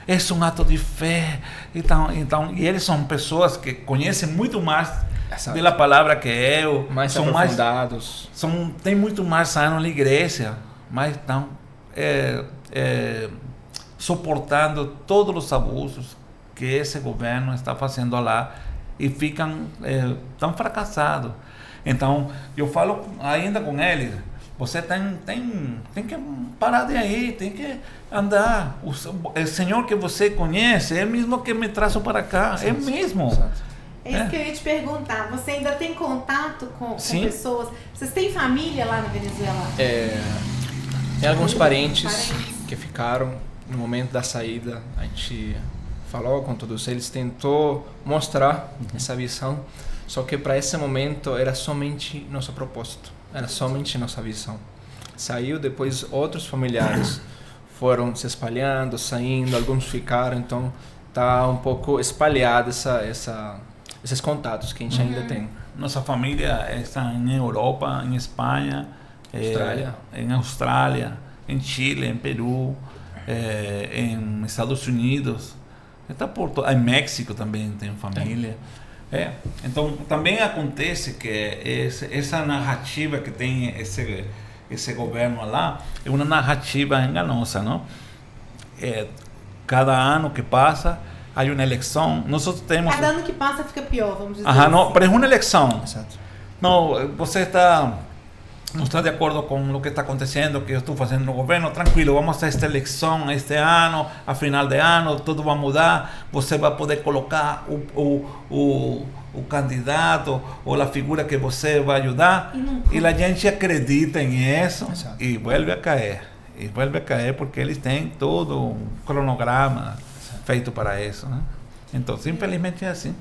É um ato de fé. Então, e eles são pessoas que conhecem muito mais pela palavra que eu. Mais aprofundados. Tem muito mais anos na igreja, mas estão suportando todos os abusos que esse governo está fazendo lá e ficam tão fracassados. Então, eu falo ainda com eles, você tem que parar de aí, tem que andar. O Senhor que você conhece é o mesmo que me traz para cá, é o mesmo. É isso que eu ia te perguntar. Você ainda tem contato com pessoas? Vocês têm família lá na Venezuela? Tem alguns parentes que ficaram no momento da saída. A gente falou com todos eles, tentou mostrar essa visão, só que para esse momento era somente nosso propósito, era somente nossa visão. Saiu, depois outros familiares foram se espalhando, saindo, alguns ficaram, então tá um pouco espalhado esses contatos que a gente ainda tem. Nossa família está em Europa, em Espanha, em Austrália, em Chile, em Peru, em Estados Unidos, em México também tem família. Então também acontece que essa narrativa que tem esse governo lá é uma narrativa enganosa, não? Cada ano que passa há uma eleição. Nós temos. Cada ano que passa fica pior, vamos dizer. Não, mas é uma eleição. Exato. Não, você não está de acordo com o que está acontecendo, que eu estou fazendo no governo, tranquilo, vamos a esta eleição este ano, a final de ano, tudo vai mudar, você vai poder colocar o candidato ou a figura que você vai ajudar, e a gente acredita nisso e vuelve a cair, porque eles têm todo um cronograma feito para isso, né? Então, infelizmente é assim.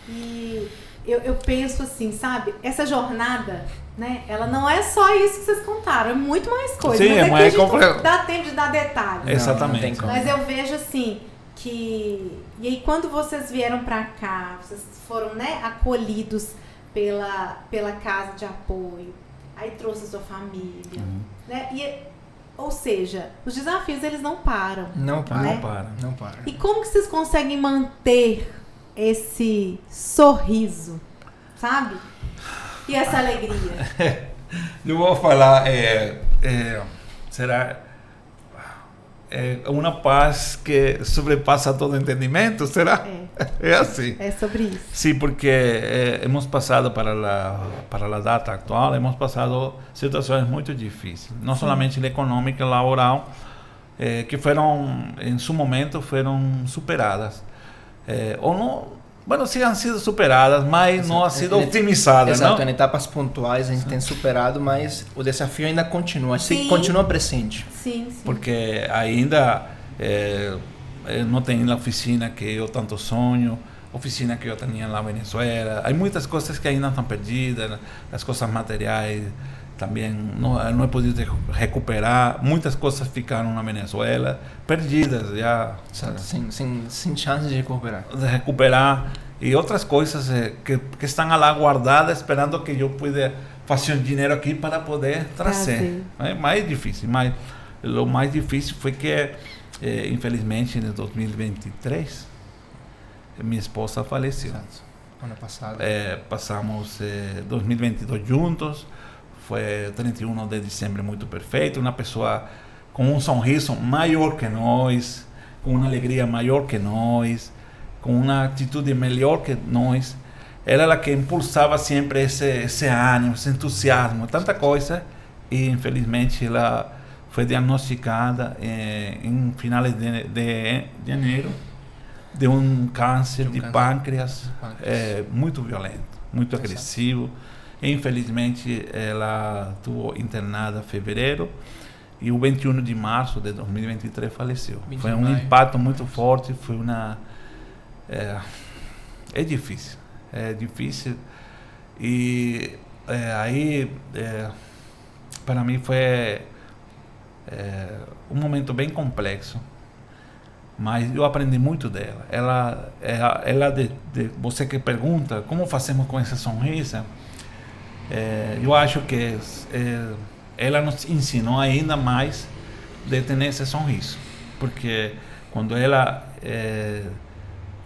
E eu penso assim, sabe, essa jornada, né, ela não é só isso que vocês contaram, é muito mais coisa. Sim, mas aqui a gente não dá tempo de dar detalhes. Exatamente. Mas eu vejo assim, que... E aí quando vocês vieram para cá, vocês foram, né, acolhidos pela casa de apoio, aí trouxe a sua família, né, ou seja, os desafios eles não param. Não param. E como que vocês conseguem manter esse sorriso, sabe? E essa alegria? Eu vou falar, será uma paz que sobrepassa todo entendimento, será? É assim. É sobre isso. Sim, porque hemos passado para a data atual, hemos passado situações muito difíceis, não somente econômica, laboral, que fueron, en su momento, fueron superadas. O no, bueno, sí han sido superadas, mas não ha sido optimizadas. Exato, não? em etapas pontuais a gente tem superado, mas o desafio ainda continua, Sim. continua presente. Sim, sim. Porque ainda não tem a oficina que eu tanto sonho, oficina que eu tinha na Venezuela. Há muitas coisas que ainda estão perdidas, as coisas materiais também não he podido recuperar. Muitas coisas ficaram na Venezuela, perdidas já. Exato, sem chance de recuperar. E outras coisas que estão lá guardadas, esperando que eu pueda fazer um dinheiro aqui para poder trazer. É mais difícil, mas o mais difícil foi que, infelizmente, em 2023, minha esposa faleceu. Exato. Ano passado. Passamos 2022 juntos. Foi 31 de dezembro muito perfeito. Uma pessoa com um sorriso maior que nós, com uma alegria maior que nós, com uma atitude melhor que nós. Ela era a que impulsava sempre esse ânimo, esse entusiasmo, tanta coisa. E infelizmente ela foi diagnosticada em finais de janeiro de um câncer de pâncreas muito violento, muito agressivo. E, infelizmente, ela estuvo internada em fevereiro e o 21 de março de 2023 faleceu. Foi um impacto muito forte, foi uma... É difícil. E aí, para mim, foi um momento bem complexo. Mas eu aprendi muito dela. Ela você que pergunta como fazemos com essa sonrisa, eu acho que ela nos ensinou ainda mais de ter esse sorriso, porque quando ela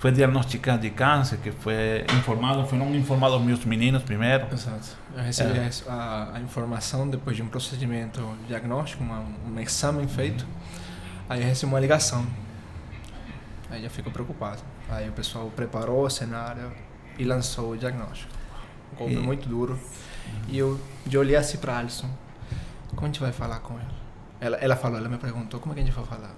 foi diagnosticada de câncer, que foram informados meus meninos primeiro. Exato. Eu recebi a informação depois de um procedimento diagnóstico, um exame feito. Aí eu recebi uma ligação. Aí já fico preocupado. Aí o pessoal preparou o cenário e lançou o diagnóstico. Um golpe muito duro. E eu olhei assim para Alisson. Como a gente vai falar com ela? Ela me perguntou como é que a gente vai falar.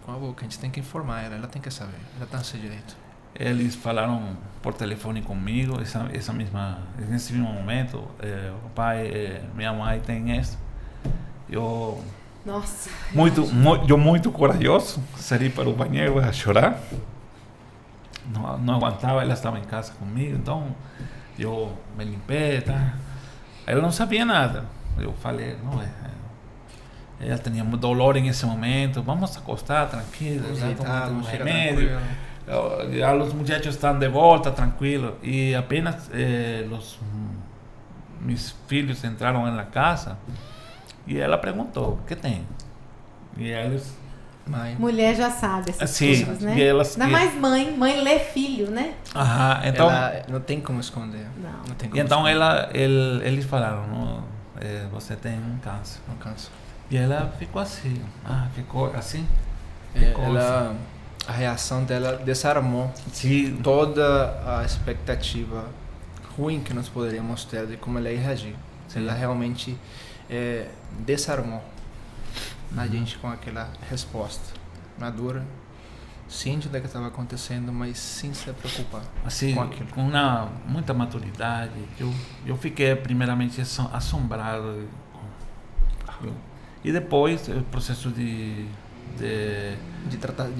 Com a boca, a gente tem que informar ela tem que saber. Ela tá no seu direito. Eles falaram por telefone comigo, nesse mesmo momento, pai, minha mãe tem isso. Nossa. Eu muito corajoso, saí para o banheiro a chorar. Não aguentava, ela estava em casa comigo, então eu me limpei, tá? Ela não sabia nada. Eu falei, ela tinha dolor nesse momento, vamos acostar tranquilo, tomar remédio. Os muchachos estão de volta, tranquilo. E apenas meus filhos entraram na casa e ela perguntou, o que tem? E eles... Mulher já sabe essas coisas, né? Ainda mais mãe lê filho, né? Então, ela não tem como esconder. Não tem como então eles falaram, você tem um câncer. E ela ficou assim, ficou assim. A reação dela desarmou toda a expectativa ruim que nós poderíamos ter de como ela ia reagir. Ela realmente desarmou a gente com aquela resposta madura, ciente do que estava acontecendo, mas sem se preocupar assim, com aquilo. Com muita maturidade. Eu fiquei primeiramente assombrado. E depois o processo de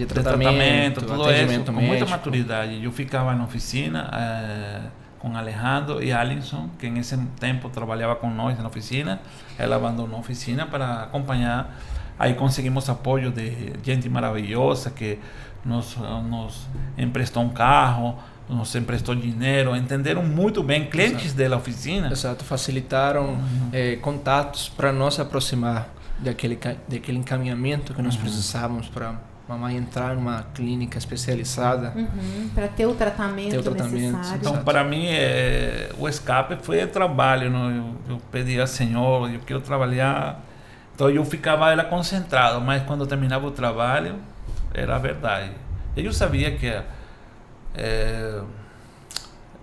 tratamento, tudo isso, com muita maturidade. Eu ficava na oficina com Alejandro e Alisson, que nesse tempo trabalhava com nós na oficina. Ela abandonou a oficina para acompanhar. Aí conseguimos apoio de gente maravilhosa que nos emprestou um carro, nos emprestou dinheiro, entenderam muito bem, clientes da oficina. Exato, facilitaram contatos para nos aproximar daquele encaminhamento que nós precisávamos para mamãe entrar numa clínica especializada. Para ter o tratamento necessário. Então, para mim, o escape foi o trabalho. Eu pedi ao Senhor, eu quero trabalhar. Então, eu ficava concentrado, mas quando terminava o trabalho, era a verdade. Eu sabia que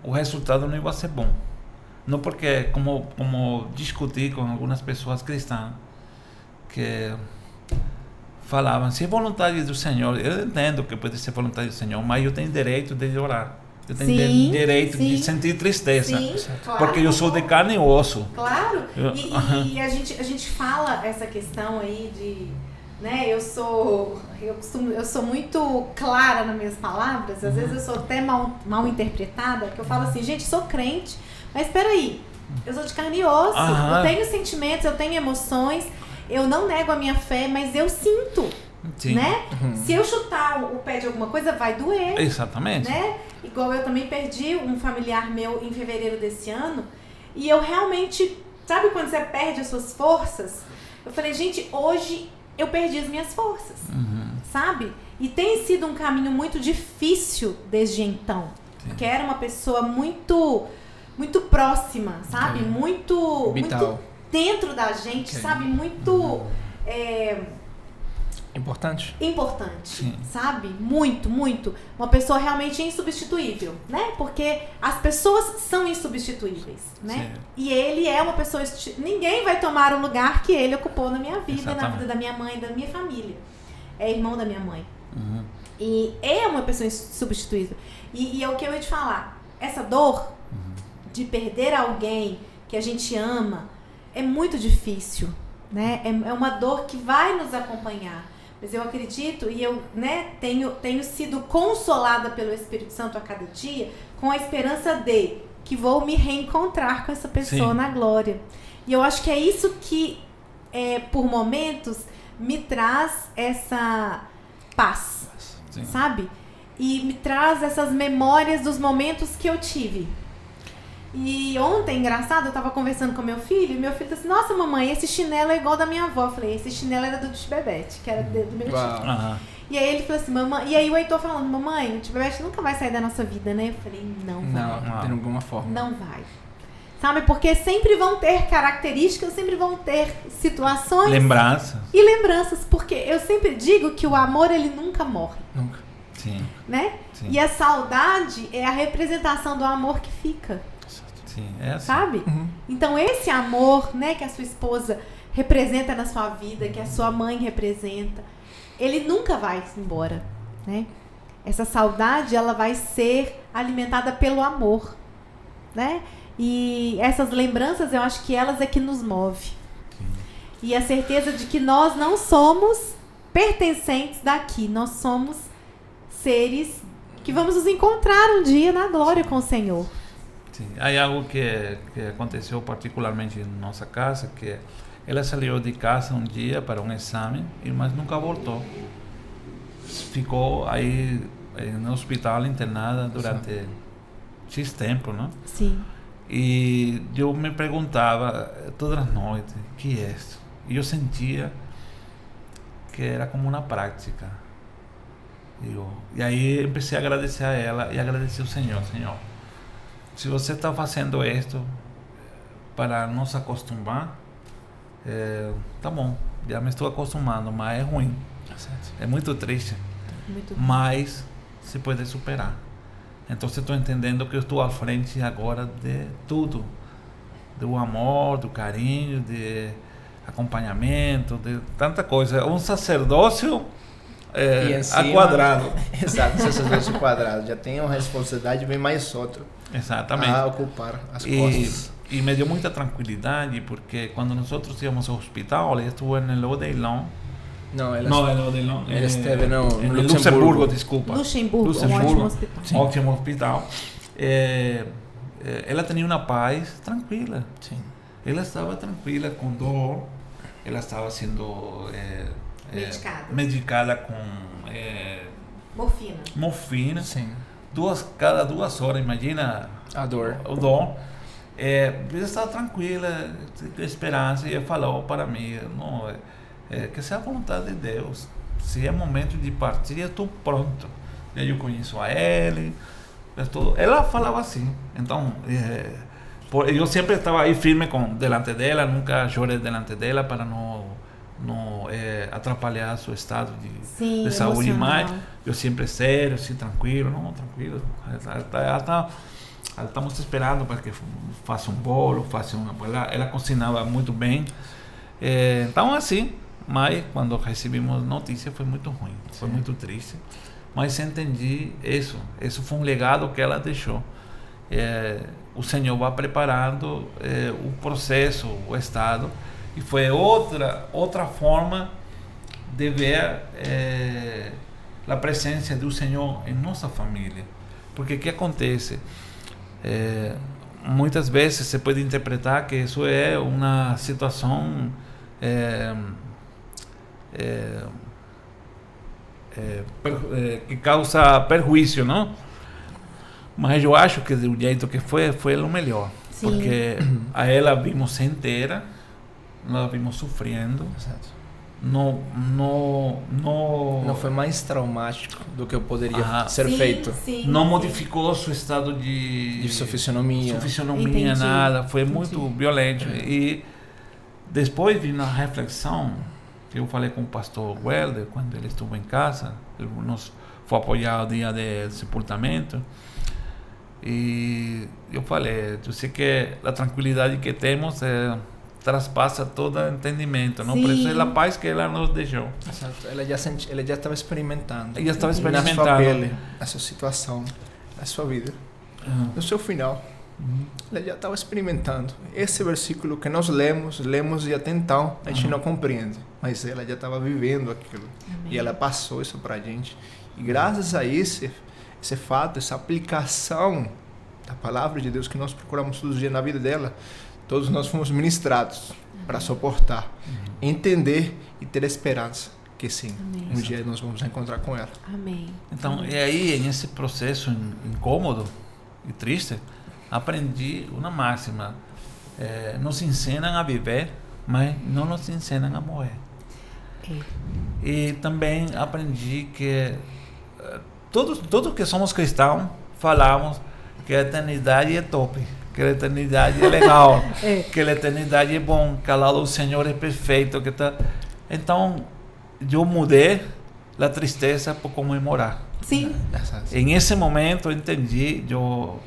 o resultado não ia ser bom. Não porque, como discuti com algumas pessoas cristãs, que falavam, se é vontade do Senhor, eu entendo que pode ser vontade do Senhor, mas eu tenho direito de orar. Eu tenho direito de sentir tristeza. Sim, claro. Porque eu sou de carne e osso. Claro. E a gente fala essa questão aí de, né, eu sou muito clara nas minhas palavras, às vezes eu sou até mal interpretada, que eu falo assim, gente, sou crente, mas espera aí, eu sou de carne e osso, eu tenho sentimentos, eu tenho emoções, eu não nego a minha fé, mas eu sinto. Sim. Né? Se eu chutar o pé de alguma coisa, vai doer. Exatamente. Né? Igual eu também perdi um familiar meu em fevereiro desse ano. E eu realmente... Sabe quando você perde as suas forças? Eu falei, gente, hoje eu perdi as minhas forças. Sabe? E tem sido um caminho muito difícil desde então. Sim. Porque era uma pessoa muito próxima, sabe? Muito dentro da gente, sabe? Muito... Importante, sim. Sabe? Muito. Uma pessoa realmente insubstituível, né? Porque as pessoas são insubstituíveis, né? Sim. E ele é uma pessoa... Ninguém vai tomar o lugar que ele ocupou na minha vida, exatamente, na vida da minha mãe, da minha família. É irmão da minha mãe. E é uma pessoa insubstituível. E é o que eu ia te falar. Essa dor de perder alguém que a gente ama é muito difícil, né? É uma dor que vai nos acompanhar. Mas eu acredito e eu, né, tenho sido consolada pelo Espírito Santo a cada dia com a esperança de que vou me reencontrar com essa pessoa, sim, na glória. E eu acho que é isso que, por momentos, me traz essa paz, sim, sabe? E me traz essas memórias dos momentos que eu tive. E ontem, engraçado, eu tava conversando com meu filho, e meu filho disse assim, nossa mamãe, esse chinelo é igual da minha avó. Eu falei, esse chinelo era do Tibebete, que era do meu tio. E aí ele falou assim, mamãe, e aí o Heitor falando, mamãe, o Tibebete nunca vai sair da nossa vida, né? Eu falei, não vai. Não, de alguma forma. Não vai. Sabe, porque sempre vão ter características, sempre vão ter situações. Lembranças. E lembranças, porque eu sempre digo que o amor, ele nunca morre. Nunca. Sim. Né? Sim. E a saudade é a representação do amor que fica. Sim, é assim. Sabe? Então esse amor, né, que a sua esposa representa na sua vida, que a sua mãe representa, ele nunca vai embora, né? Essa saudade, ela vai ser alimentada pelo amor, né? E essas lembranças, eu acho que elas é que nos move. E a certeza de que nós não somos pertencentes daqui, nós somos seres que vamos nos encontrar um dia na glória com o Senhor. Sim. Há algo que aconteceu particularmente em nossa casa, que ela saiu de casa um dia para um exame, mas nunca voltou. Ficou aí no hospital internada durante X tempo, não? Sim. E eu me perguntava todas as noites, o que é isso? E eu sentia que era como uma prática. E aí comecei a agradecer a ela e agradecer ao Senhor. Senhor, se você está fazendo isto para nos acostumar, tá bom, já me estou acostumando, mas é ruim. É muito triste, mas se pode superar. Então estou entendendo que eu estou à frente agora de tudo, do amor, do carinho, de acompanhamento, de tanta coisa. Um sacerdócio a quadrado. Exato, sacerdócio quadrado. Já tem uma responsabilidade bem mais outra. Exatamente. A ocupar as costas. E me deu muita tranquilidade, porque quando nós íamos ao hospital, ela estuvo no Odeilão. Não, ela esteve no Luxemburgo, desculpa. Luxemburgo, um ótimo hospital. Sim. Ótimo hospital. Ela tinha uma paz tranquila. Sim. Ela estava tranquila, com dor. Ela estava sendo medicada com morfina. Sim. Cada 2 horas, imagina a dor. O dor. Ela estava tranquila, com esperança, e ela falou para mim, não, que seja a vontade de Deus. Se é momento de partir, eu estou pronto. Eu conheço a ele. Ela falava assim. Então, eu sempre estava aí firme delante dela, nunca chorei delante dela para não atrapalhar seu estado de saúde. Mas eu sempre sério, assim, tranquilo. Ela estamos esperando para que faça um bolo, ela cozinhava muito bem. Então, assim, Mas quando recebemos notícia foi muito ruim, foi muito triste. Mas entendi isso. Isso foi um legado que ela deixou. O Senhor vai preparando o processo, o estado, e foi outra forma de ver a presença do Senhor em nossa família. Porque o que acontece? Muitas vezes se pode interpretar que isso é uma situação que causa perjuízo, não? Mas eu acho que do jeito que foi o melhor. Sim. Porque a ela vimos inteira, nós a vimos sofrendo. Exato. Não foi mais traumático do que poderia ser Sim, feito. sim, não sim. modificou seu estado de fisionomia. Entendi. Nada. Foi Entendi. muito violento. E depois vi na reflexão que eu falei com o pastor Welder quando ele esteve em casa, ele nos foi apoiar o dia do sepultamento, e eu falei, eu sei que a tranquilidade que temos traspassa todo entendimento, não? Por isso é a paz que ela nos deixou. Exato. Ela já estava experimentando. Ela já estava Na sua experimentando pele, a sua situação, a sua vida. No seu final, ela já estava experimentando. Esse versículo que nós lemos e até então a gente não compreende, mas ela já estava vivendo aquilo. Amém. E ela passou isso para a gente. E graças a esse fato, essa aplicação da palavra de Deus que nós procuramos todos os dias na vida dela, todos nós fomos ministrados para suportar, entender e ter esperança que sim, Amém. um dia nós vamos encontrar com ela. Amém. Então, e aí, nesse processo incômodo e triste, aprendi uma máxima. Nos ensinam a viver, mas não nos ensinam a morrer. E também aprendi que todos que somos cristãos falamos que a eternidade é top, que a eternidade é legal, que a eternidade é bom, que ao lado do Senhor é perfeito. Então, eu mudei a tristeza por comemorar. Sim. Em esse momento eu entendi, eu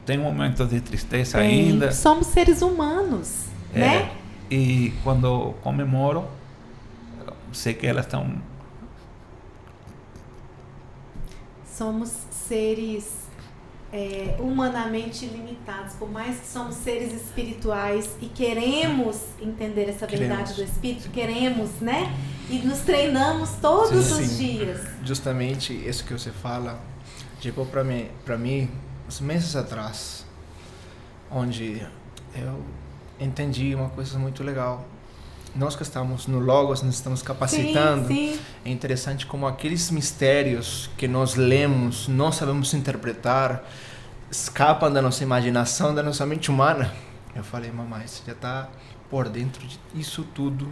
tenho momentos de tristeza ainda. Somos seres humanos, né? E quando comemoro, sei que elas estão... Somos seres humanamente limitados, por mais que somos seres espirituais e queremos entender essa verdade do Espírito, queremos, né? E nos treinamos todos os dias. Justamente isso que você fala, chegou para mim uns meses atrás, onde eu entendi uma coisa muito legal. Nós que estamos no Logos, nós estamos capacitando. Sim. É interessante como aqueles mistérios que nós lemos, não sabemos interpretar, escapam da nossa imaginação, da nossa mente humana. Eu falei, mamãe, você já está por dentro disso tudo,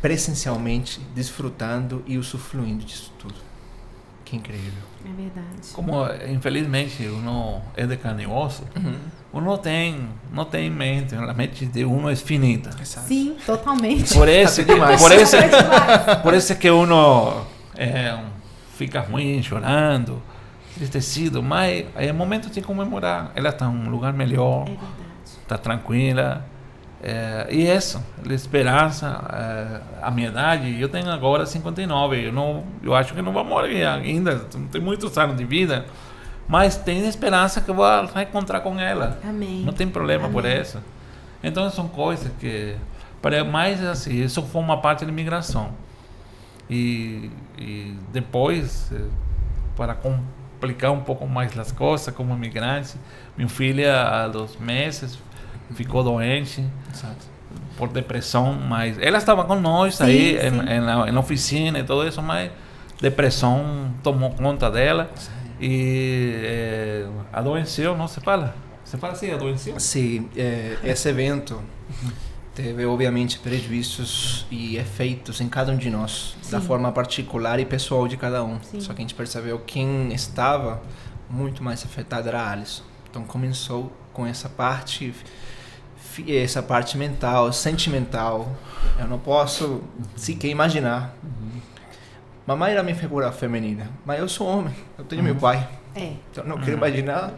presencialmente, desfrutando e usufruindo disso tudo. Que incrível. É verdade. Como, infelizmente, uno é de carne e osso, uno não tem em mente, a mente de uno é finita. Exato. Sim, totalmente. Por isso que uno fica ruim, chorando, entristecido, mas é momento de comemorar. Ela está em um lugar melhor, É verdade. está tranquila. E isso, a esperança, a minha idade, eu tenho agora 59, eu acho que não vou morrer ainda, tem muitos anos de vida, mas tenho esperança que eu vou reencontrar com ela. Amém. Não tem problema por isso. Então são coisas que, para mais assim, isso foi uma parte da imigração. E depois, para complicar um pouco mais as coisas, como imigrante, minha filha, há 2 meses, ficou doente. Exato. Por depressão, mas ela estava com nós aí na oficina e tudo isso, mas depressão tomou conta dela e adoeceu, não se fala? Você fala assim, adoeceu? Sim, esse evento teve obviamente prejuízos e efeitos em cada um de nós, da forma particular e pessoal de cada um. Sim. Só que a gente percebeu que quem estava muito mais afetado era a Alisson. Então começou com essa parte mental, sentimental. Eu não posso sequer imaginar. Mamãe era minha figura feminina, mas eu sou homem, eu tenho meu pai. Então não quero imaginar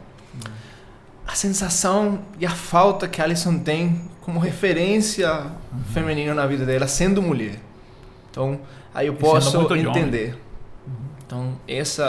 a sensação e a falta que a Alisson tem como referência feminina na vida dela, sendo mulher. Então, aí eu E posso sendo muito entender. Então, esse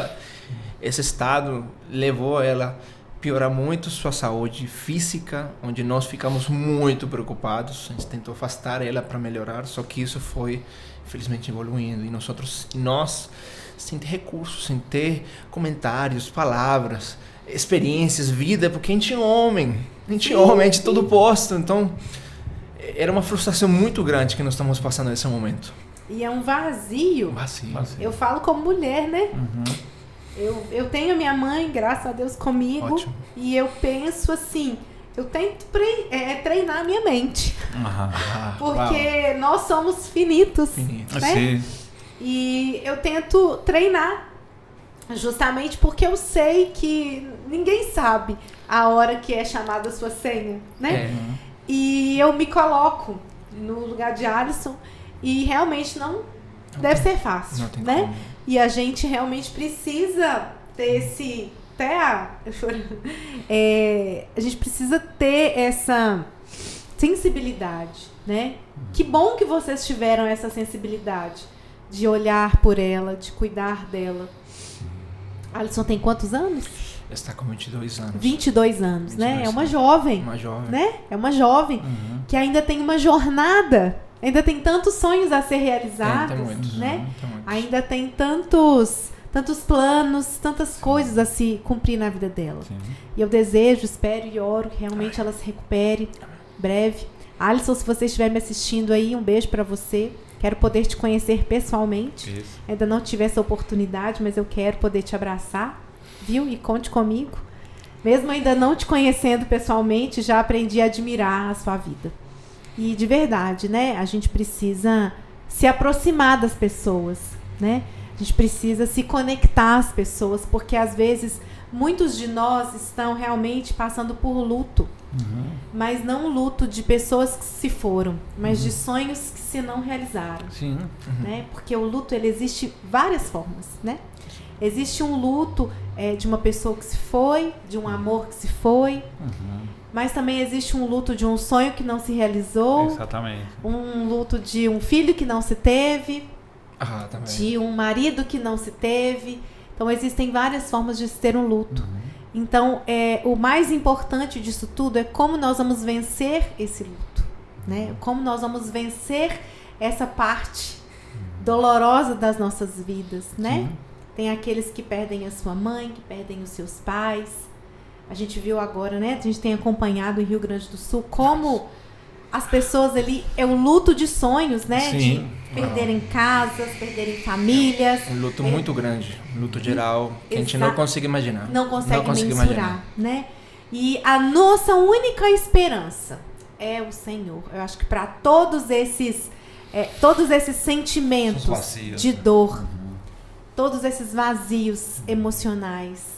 estado levou ela a piorar muito sua saúde física, onde nós ficamos muito preocupados. A gente tentou afastar ela para melhorar, só que isso foi, infelizmente, evoluindo. E nós, sem ter recursos, sem ter comentários, palavras, experiências, vida, porque a gente é homem, a gente é todo posto. Então, era uma frustração muito grande que nós estamos passando nesse momento. E é um vazio. Vazio. Eu falo como mulher, né? Eu tenho a minha mãe, graças a Deus, comigo. Ótimo. E eu penso assim, eu tento treinar a minha mente. Porque nós somos finitos. Né? Sim. E eu tento treinar justamente porque eu sei que ninguém sabe a hora que é chamada a sua senha, né? E eu me coloco no lugar de Alisson e realmente não deve ser fácil, Não tem né? como. E a gente realmente precisa ter esse... a gente precisa ter essa sensibilidade, né? Que bom que vocês tiveram essa sensibilidade de olhar por ela, de cuidar dela. Alisson tem quantos anos? Está com 22 anos. 22 anos, 22 né? É uma anos. jovem. Uma jovem. Né? É uma jovem que ainda tem uma jornada, ainda tem tantos sonhos a ser realizados, Tem muitos, né? tem muitos. Ainda tem tantos planos, tantas coisas a se cumprir na vida dela. Sim. E eu desejo, espero e oro que realmente ela se recupere breve. Alisson, se você estiver me assistindo aí, um beijo pra você. Quero poder te conhecer pessoalmente. Isso. Ainda não tive essa oportunidade, mas eu quero poder te abraçar, viu? E conte comigo. Mesmo ainda não te conhecendo pessoalmente, já aprendi a admirar a sua vida. E de verdade, né? A gente precisa se aproximar das pessoas, né? A gente precisa se conectar às pessoas, porque às vezes muitos de nós estão realmente passando por luto. Mas não luto de pessoas que se foram, mas de sonhos que se não realizaram. Sim. Né? Porque o luto, ele existe várias formas, né? Existe um luto de uma pessoa que se foi, de um amor que se foi, mas também existe um luto de um sonho que não se realizou, Exatamente. um luto de um filho que não se teve, Também. de um marido que não se teve. Então existem várias formas de se ter um luto. Então, o mais importante disso tudo é como nós vamos vencer esse luto, né? Como nós vamos vencer essa parte dolorosa das nossas vidas, né? Tem aqueles que perdem a sua mãe, que perdem os seus pais. A gente viu agora, né? A gente tem acompanhado em Rio Grande do Sul como as pessoas ali, é um luto de sonhos, né? Sim. De perderem casas, perderem famílias. Um luto muito grande, um luto geral, que a gente não consegue imaginar. Não consegue mensurar, né? E a nossa única esperança é o Senhor. Eu acho que para todos esses sentimentos vazios, de né? dor, todos esses vazios emocionais,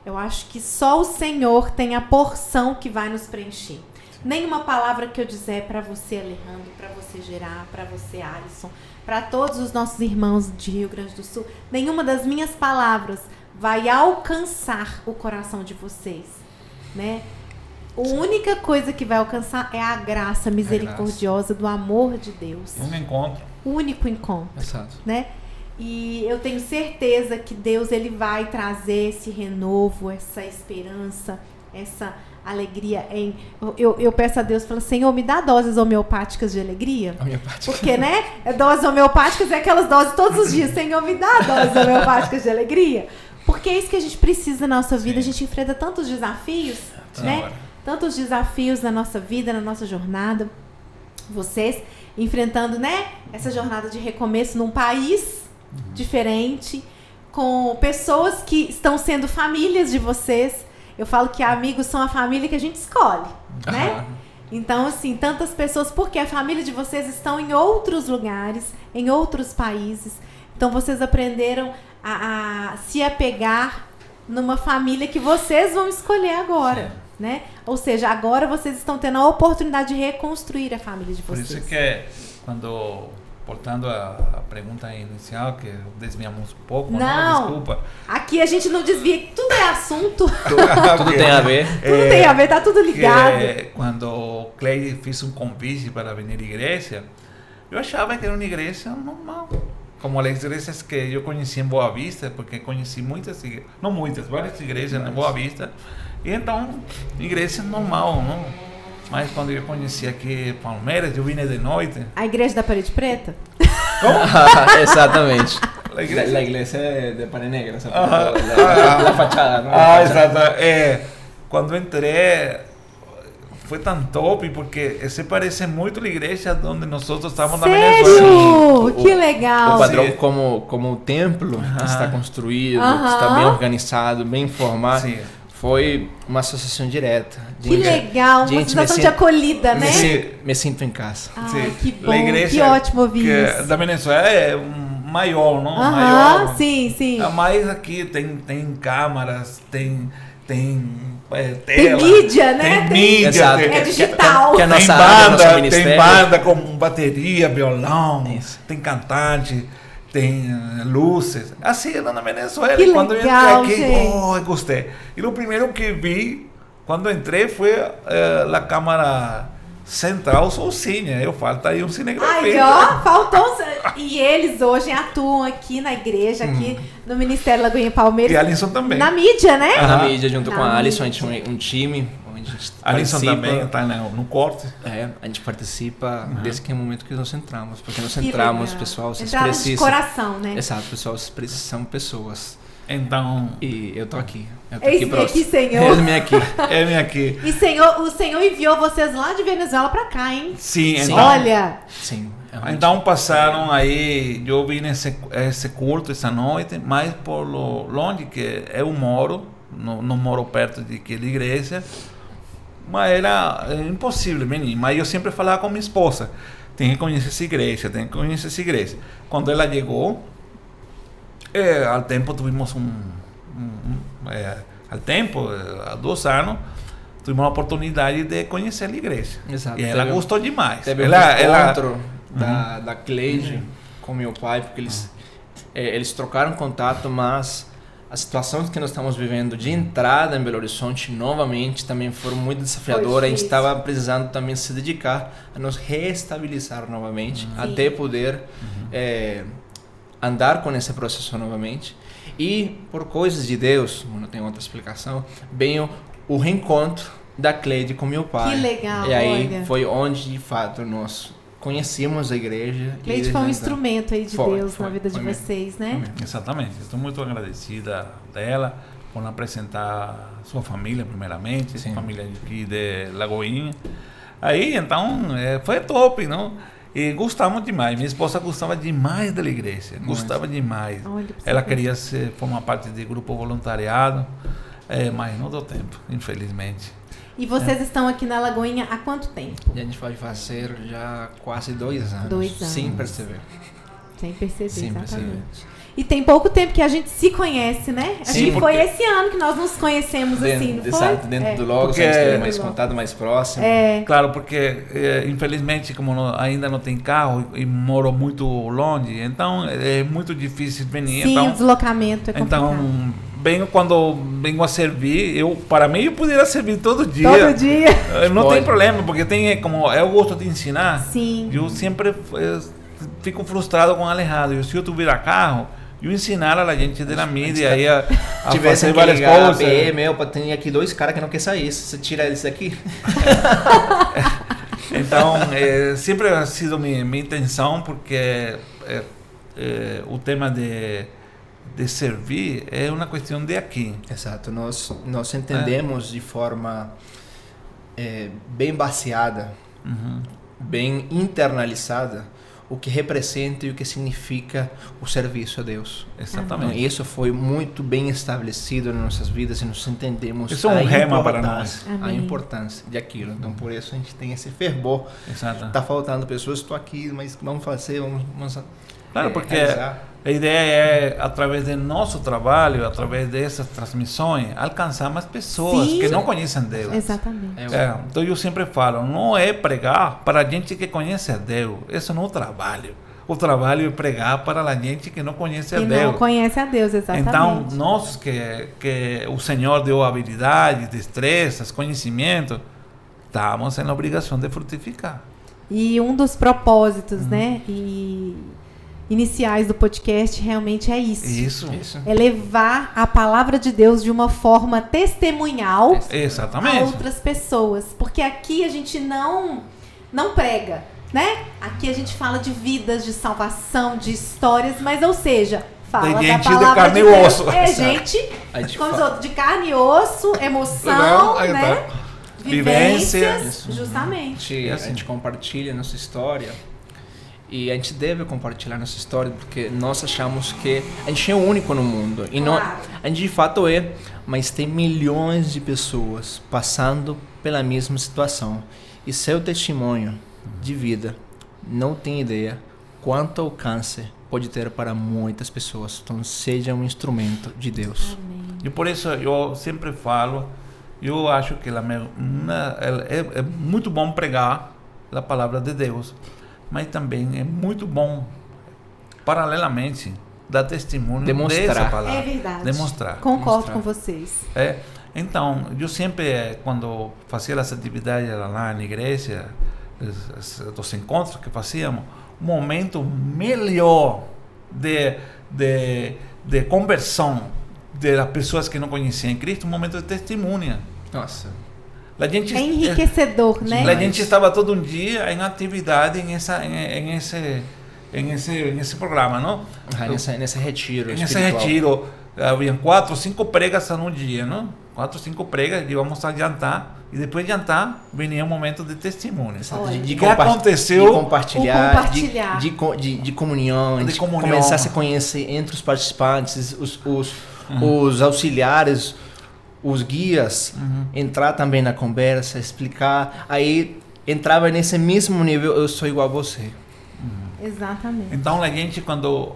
eu acho que só o Senhor tem a porção que vai nos preencher. Nenhuma palavra que eu disser para você, Alejandro, para você, Gerard, para você, Alisson, para todos os nossos irmãos de Rio Grande do Sul, nenhuma das minhas palavras vai alcançar o coração de vocês, né? A única coisa que vai alcançar é a graça misericordiosa do amor de Deus. Um encontro. O único encontro, Exato. né? E eu tenho certeza que Deus, ele vai trazer esse renovo, essa esperança, essa alegria. Eu peço a Deus, falo, Senhor, me dá doses homeopáticas de alegria. Homeopática. Porque, né? Doses homeopáticas é aquelas doses todos os dias. Senhor, me dá doses homeopáticas de alegria. Porque é isso que a gente precisa na nossa vida. A gente enfrenta tantos desafios, né? Tantos desafios na nossa vida, na nossa jornada. Vocês enfrentando, né? Essa jornada de recomeço num país diferente, com pessoas que estão sendo famílias de vocês. Eu falo que amigos são a família que a gente escolhe, né? Então, assim, tantas pessoas, porque a família de vocês estão em outros lugares, em outros países. Então, vocês aprenderam a se apegar numa família que vocês vão escolher agora, né? Ou seja, agora vocês estão tendo a oportunidade de reconstruir a família de vocês. Por isso que quando, voltando à pergunta inicial, que desviamos um pouco, não, desculpa. Aqui a gente não desvia, tudo é assunto. Tudo tem a ver. Tudo tem a ver, tá tudo ligado. Quando Cleide fez um convite para vir à igreja, eu achava que era uma igreja normal. Como as igrejas que eu conheci em Boa Vista, porque conheci muitas igrejas, não muitas, várias igrejas em Boa Vista. E então, igreja normal, não? Mas quando eu conheci aqui Palmeiras, eu vim de noite. A igreja da Parede Preta? Exatamente. La iglesia. La iglesia de Pared Negra, ¿sabes? Ajá. La fachada, ¿no? Ah, exato. Quando entrei, foi tão top, porque se parece muito a igreja onde nós estamos na Venezuela. Sério? Que legal. O padrão Sim. como o templo está construído, Aham. está bem organizado, bem formado. Sim. Foi uma associação direta. Que legal, uma Gente, sensação de acolhida, né? Me sinto em casa. Ai, que bom, A igreja que ótimo ouvir que isso. Da Venezuela é maior, não? Aham, Maior. sim, sim. Mas aqui tem câmaras, tem tela. Tem mídia, né? Tem mídia. Exato. É digital. Que é a Tem nossa área, nosso banda, ministério. tem banda com bateria, violão, Isso. tem cantante, tem luzes. Assim era na Venezuela. Que E quando legal, eu entrei aqui, gente. eu gostei. E o primeiro que vi, quando entrei, foi a Câmara Central sozinha. Eu falo, tá aí um Aí, cinegrafista. ó, faltou. E eles hoje atuam aqui na igreja, aqui no Ministério Lagoinha Palmeiras. E Alisson também. Na mídia, né? Na Aham. mídia, junto Na com a Alisson, a mídia. gente tem um time onde a gente Alisson participa. também tá no corte. A gente participa desde que é o momento que nós entramos. Porque nós Que entramos, legal. pessoal, vocês Entraram de precisam. coração, né? Exato, pessoal, vocês precisam são pessoas. Então, E eu tô aqui. Eu tô Eis-me pra aqui, você. Senhor. Eis-me aqui. ele aqui. E o Senhor enviou vocês lá de Venezuela pra cá, hein? Sim, Sim. então. Olha, Sim. realmente. Então passaram aí, eu vim esse culto essa noite, mas por longe que eu moro, não moro perto de aquela igreja, mas era impossível venir. Mas eu sempre falava com minha esposa, tem que conhecer essa igreja, tem que conhecer essa igreja. Quando ela chegou, ao tempo tivemos há 2 anos, tivemos a oportunidade de conhecer a igreja. Exato. E ela Teve- gostou demais. Teve ela encontro da Cleide com meu pai, porque eles trocaram contato, mas a situação que nós estamos vivendo de entrada em Belo Horizonte novamente também foram muito desafiadoras. A gente difícil. estava precisando também se dedicar a nos reestabilizar novamente, até poder andar com esse processo novamente. E por coisas de Deus, não tem outra explicação, veio o reencontro da Cleide com meu pai. Que legal, E aí olha. foi onde de fato nós conhecemos a igreja. Cleide e foi um desde então- instrumento aí de Foi, Deus foi, na vida de foi mesmo. vocês, né? Foi mesmo. Exatamente. Estou muito agradecida dela por apresentar sua família, primeiramente, Sim. família aqui de Lagoinha. Aí, então, foi top, não? E gostamos demais. Minha esposa gostava demais da igreja, gostava demais. Olha pra você Ela ver. queria formar parte de grupo voluntariado, mas não deu tempo, infelizmente. E vocês estão aqui na Lagoinha há quanto tempo? E a gente vai fazer já quase 2 anos. 2 anos. Sem perceber. Sem perceber, Sem exatamente. E tem pouco tempo que a gente se conhece, né? Acho Sim, que foi porque- esse ano que nós nos conhecemos assim, não foi? Exato, dentro do Logos, Porque- a gente teve mais do contato, mais próximo. Claro, porque infelizmente como ainda não tem carro e moro muito longe, então é muito difícil venir. Sim, Então, o deslocamento é complicado. Então, quando venho a servir, para mim eu poderia servir todo dia. Todo dia. Não Pode. tem problema, porque como eu gosto de ensinar, Sim. eu sempre fico frustrado com o Alejandro. Se eu tiver carro, eu ensinar a gente da mídia aí a Tivesse fazer que várias ligar a coisas. PM, tem aqui 2 caras que não querem sair. Você tira eles daqui. Então, sempre ha sido minha intenção, porque o tema de servir é uma questão de aqui. Exato. Nós entendemos de forma bem baseada, bem internalizada, o que representa e o que significa o serviço a Deus. Então, Exatamente. isso foi muito bem estabelecido nas nossas vidas e nós entendemos Isso é um rema para nós. a Amém. importância de aquilo. Então, por isso a gente tem esse fervor. Exato. Tá faltando pessoas, estou aqui, mas vamos fazer, vamos Claro, porque realizar. a ideia é, através do nosso trabalho, através dessas transmissões, alcançar mais pessoas Sim. que não conhecem Deus. Exatamente. Então eu sempre falo, não é pregar para a gente que conhece a Deus, isso não é o trabalho. O trabalho é pregar para a gente que não conhece a E Deus. não conhece a Deus, exatamente. Então, nós que o Senhor deu habilidades, destrezas, conhecimento, estamos na obrigação de frutificar. E um dos propósitos, né, e iniciais do podcast realmente é isso. Isso. É levar a palavra de Deus de uma forma testemunhal Exatamente. a outras pessoas. Porque aqui a gente não prega, né? Aqui a gente fala de vidas, de salvação, de histórias, mas, ou seja, fala Tem da gente palavra de carne de e Deus. osso. É Exato. gente, A gente como fala- diz outro, de carne e osso, emoção, Aí né? tá. Vivências, Vivência. justamente. A gente compartilha nossa história e a gente deve compartilhar nossa história porque nós achamos que a gente é o único no mundo e não, Claro. a gente de fato é, mas tem milhões de pessoas passando pela mesma situação e seu testemunho de vida não tem ideia quanto alcance pode ter para muitas pessoas. Então seja um instrumento de Deus. Amém. E por isso eu sempre falo, eu acho que é muito bom pregar a palavra de Deus, mas também é muito bom, paralelamente, dar testemunho Demonstrar. dessa palavra. É verdade. Demonstrar. Concordo Mostrar. com vocês. Então, eu sempre, quando fazia as atividades lá na igreja, os encontros que fazíamos, um momento melhor de conversão das pessoas que não conheciam Cristo, um momento de testemunha. Nossa. A gente, É enriquecedor, né? a gente estava todo um dia em atividade nesse programa, não? Nesse retiro Nesse espiritual. retiro, havia 4 ou 5 pregas no dia, não? 4 ou 5 pregas, íamos a jantar, e depois de jantar, vinha um momento de testemunho. Olha. De que aconteceu? de compartilhar, O compartilhar. de comunhão, De comunhão. começar a se conhecer entre os participantes, os auxiliares, os guias, entrar também na conversa, explicar, aí entrava nesse mesmo nível, eu sou igual a você. Exatamente. Então a gente, quando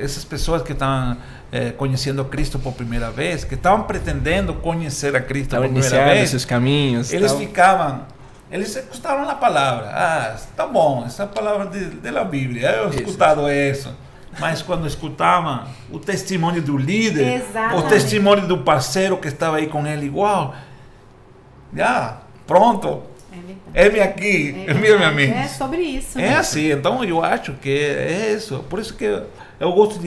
essas pessoas que estão conhecendo Cristo por primeira vez, que estavam pretendendo conhecer a Cristo Estava por primeira iniciando vez, esses caminhos. eles tal. eles escutaram a palavra. Ah, tá bom, essa é a palavra da Bíblia, eu he escutado isso. Mas quando escutavam o testemunho do líder, Exatamente. o testemunho do parceiro que estava aí com ele igual, já, pronto, É verdade. é-me aqui, envia-me a mim. É sobre isso. É né? assim, então eu acho que é isso. Por isso que eu gosto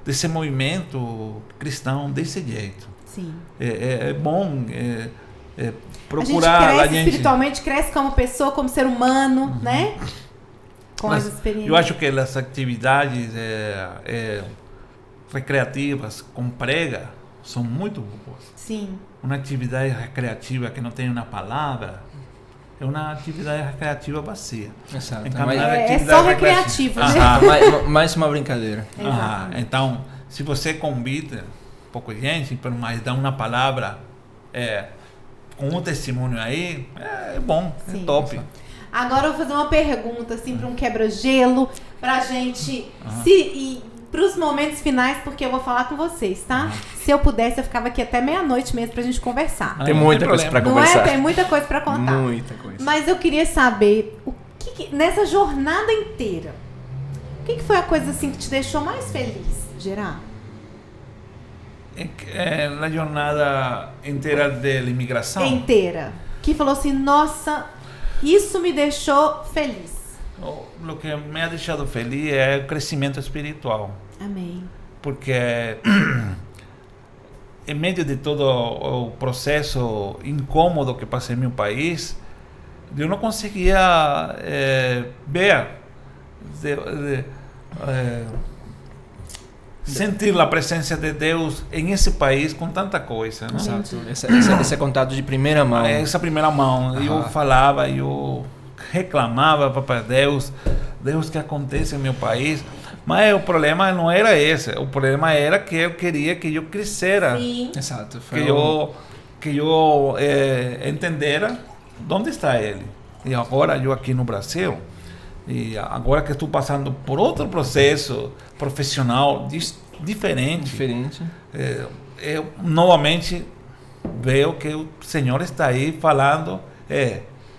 desse movimento cristão desse jeito. Sim. É bom A procurar gente cresce espiritualmente, cresce como pessoa, como ser humano, né? Com Mas as experiências. eu acho que as atividades recreativas com prega são muito boas. Sim. Uma atividade recreativa que não tem uma palavra é uma atividade recreativa vazia. Exato. Encaminhar Mas- É atividade só recreativo, né? mais uma brincadeira. Exatamente. Então, se você convida pouco gente, mas dá uma palavra com um testemunho aí, é bom, Sim. é top. Agora eu vou fazer uma pergunta, assim, para um quebra-gelo, pra gente pros momentos finais, porque eu vou falar com vocês, tá? Se eu pudesse, eu ficava aqui até meia-noite mesmo pra gente conversar. Tem não muita tem coisa pra problema. Não é? conversar. Tem muita coisa pra contar. Muita coisa. Mas eu queria saber, nessa jornada inteira, o que foi a coisa assim que te deixou mais feliz, Gerard? Na jornada inteira de imigração, Inteira. Que falou assim, nossa, isso me deixou feliz. o que me ha deixado feliz é o crescimento espiritual. Amém. Porque em meio de todo o processo incômodo que passei em meu país, eu não conseguia ver, sentir a presença de Deus em esse país com tanta coisa. Não? Exato. Esse é contato de primeira mão. Essa primeira mão, eu falava, eu reclamava para Deus, que acontece em meu país. Mas o problema não era esse, o problema era que eu queria que eu crescera, Sim. Exato. que eu entendera onde está ele. E agora eu aqui no Brasil, e agora que estou passando por outro processo profissional diferente, eu novamente vejo que o Senhor está aí falando,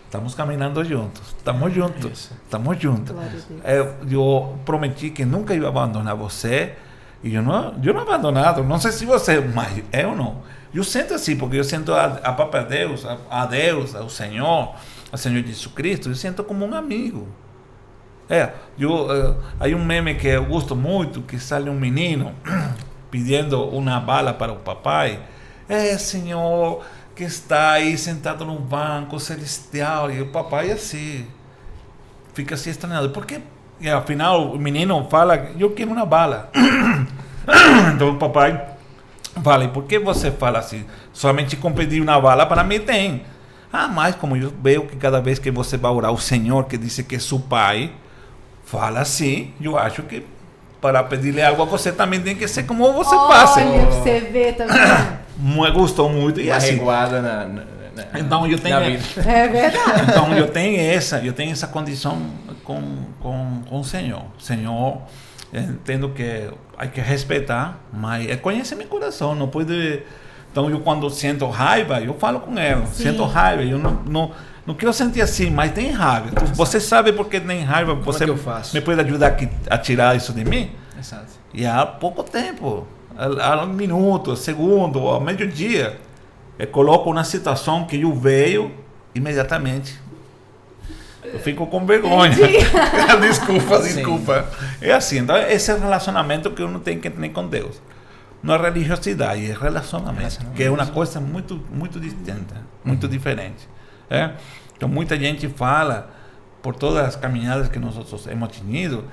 estamos caminhando juntos, estamos juntos. Glória a Deus. Eu prometi que nunca ia abandonar você, E eu não abandonado, não sei se você, mas eu não. Eu sinto assim, porque eu sinto a própria Deus, a Deus, ao Senhor Jesus Cristo, eu sinto como um amigo. Hay um meme que eu gosto muito, que sale um menino pedindo uma bala para o papai. Senhor, que está aí sentado num banco celestial, e o papai assim, fica assim estranhado. Por quê? E afinal o menino fala, eu quero uma bala. Então o papai fala, e por que você fala assim? Somente com pedir uma bala para mim tem. Mas como eu vejo que cada vez que você vai orar o Senhor, que diz que é seu pai, fala assim, eu acho que para pedir-lhe algo a você também tem que ser como você passa. Olha, você vê também. Me gostou muito. E assim, reguada então eu tenho, é verdade. Então eu tenho essa condição com o Senhor. Senhor, entendo que há que respeitar, mas conhece meu coração, não pode. Então eu quando sinto raiva, eu falo com ela. Sim. Sinto raiva, eu não quero sentir assim, mas tem raiva. Você sabe por que tem raiva? Você me pode ajudar a tirar isso de mim? Exato. E há pouco tempo, há um minuto, segundo, ao meio-dia, eu coloco uma situação que eu vejo imediatamente. Eu fico com vergonha. Desculpa. É assim, então esse é o relacionamento que uno tem que ter com Deus. Não é religiosidade, é relacionamento, que é uma coisa muito, muito distinta, muito diferente. Então muita gente fala, por todas as caminhadas que nós hemos tido,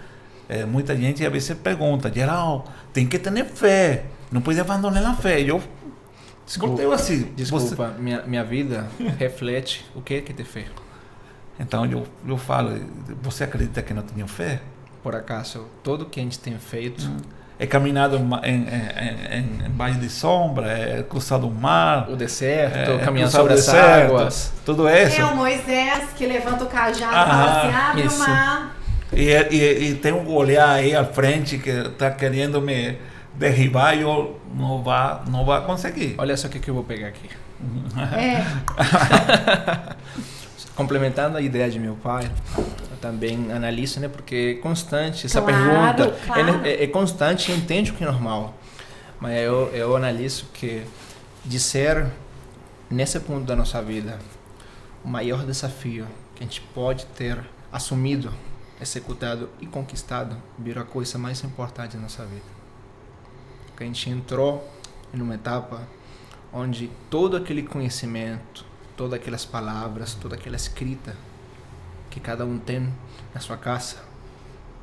muita gente às vezes pergunta, Geraldo, tem que ter fé, não pode abandonar a fé. Desculpa, minha vida reflete o que é ter fé. Então eu falo, você acredita que não tenho fé? Por acaso, tudo que a gente tem feito... É caminhado em baixo de sombra, é cruzado o mar, o deserto, caminhando sobre as águas, tudo isso. É o Moisés que levanta o cajado e fala assim, abre o mar. E tem um olhar aí à frente que está querendo me derribar e eu não vai conseguir. Olha só o que eu vou pegar aqui. Complementando a ideia de meu pai, eu também analiso, né? Porque é constante essa pergunta. Claro. É constante e entende o que é normal. Mas eu analiso que de ser, nesse ponto da nossa vida, o maior desafio que a gente pode ter assumido, executado e conquistado, virou a coisa mais importante da nossa vida. Porque a gente entrou em uma etapa onde todo aquele conhecimento, todas aquelas palavras, toda aquela escrita que cada um tem na sua casa,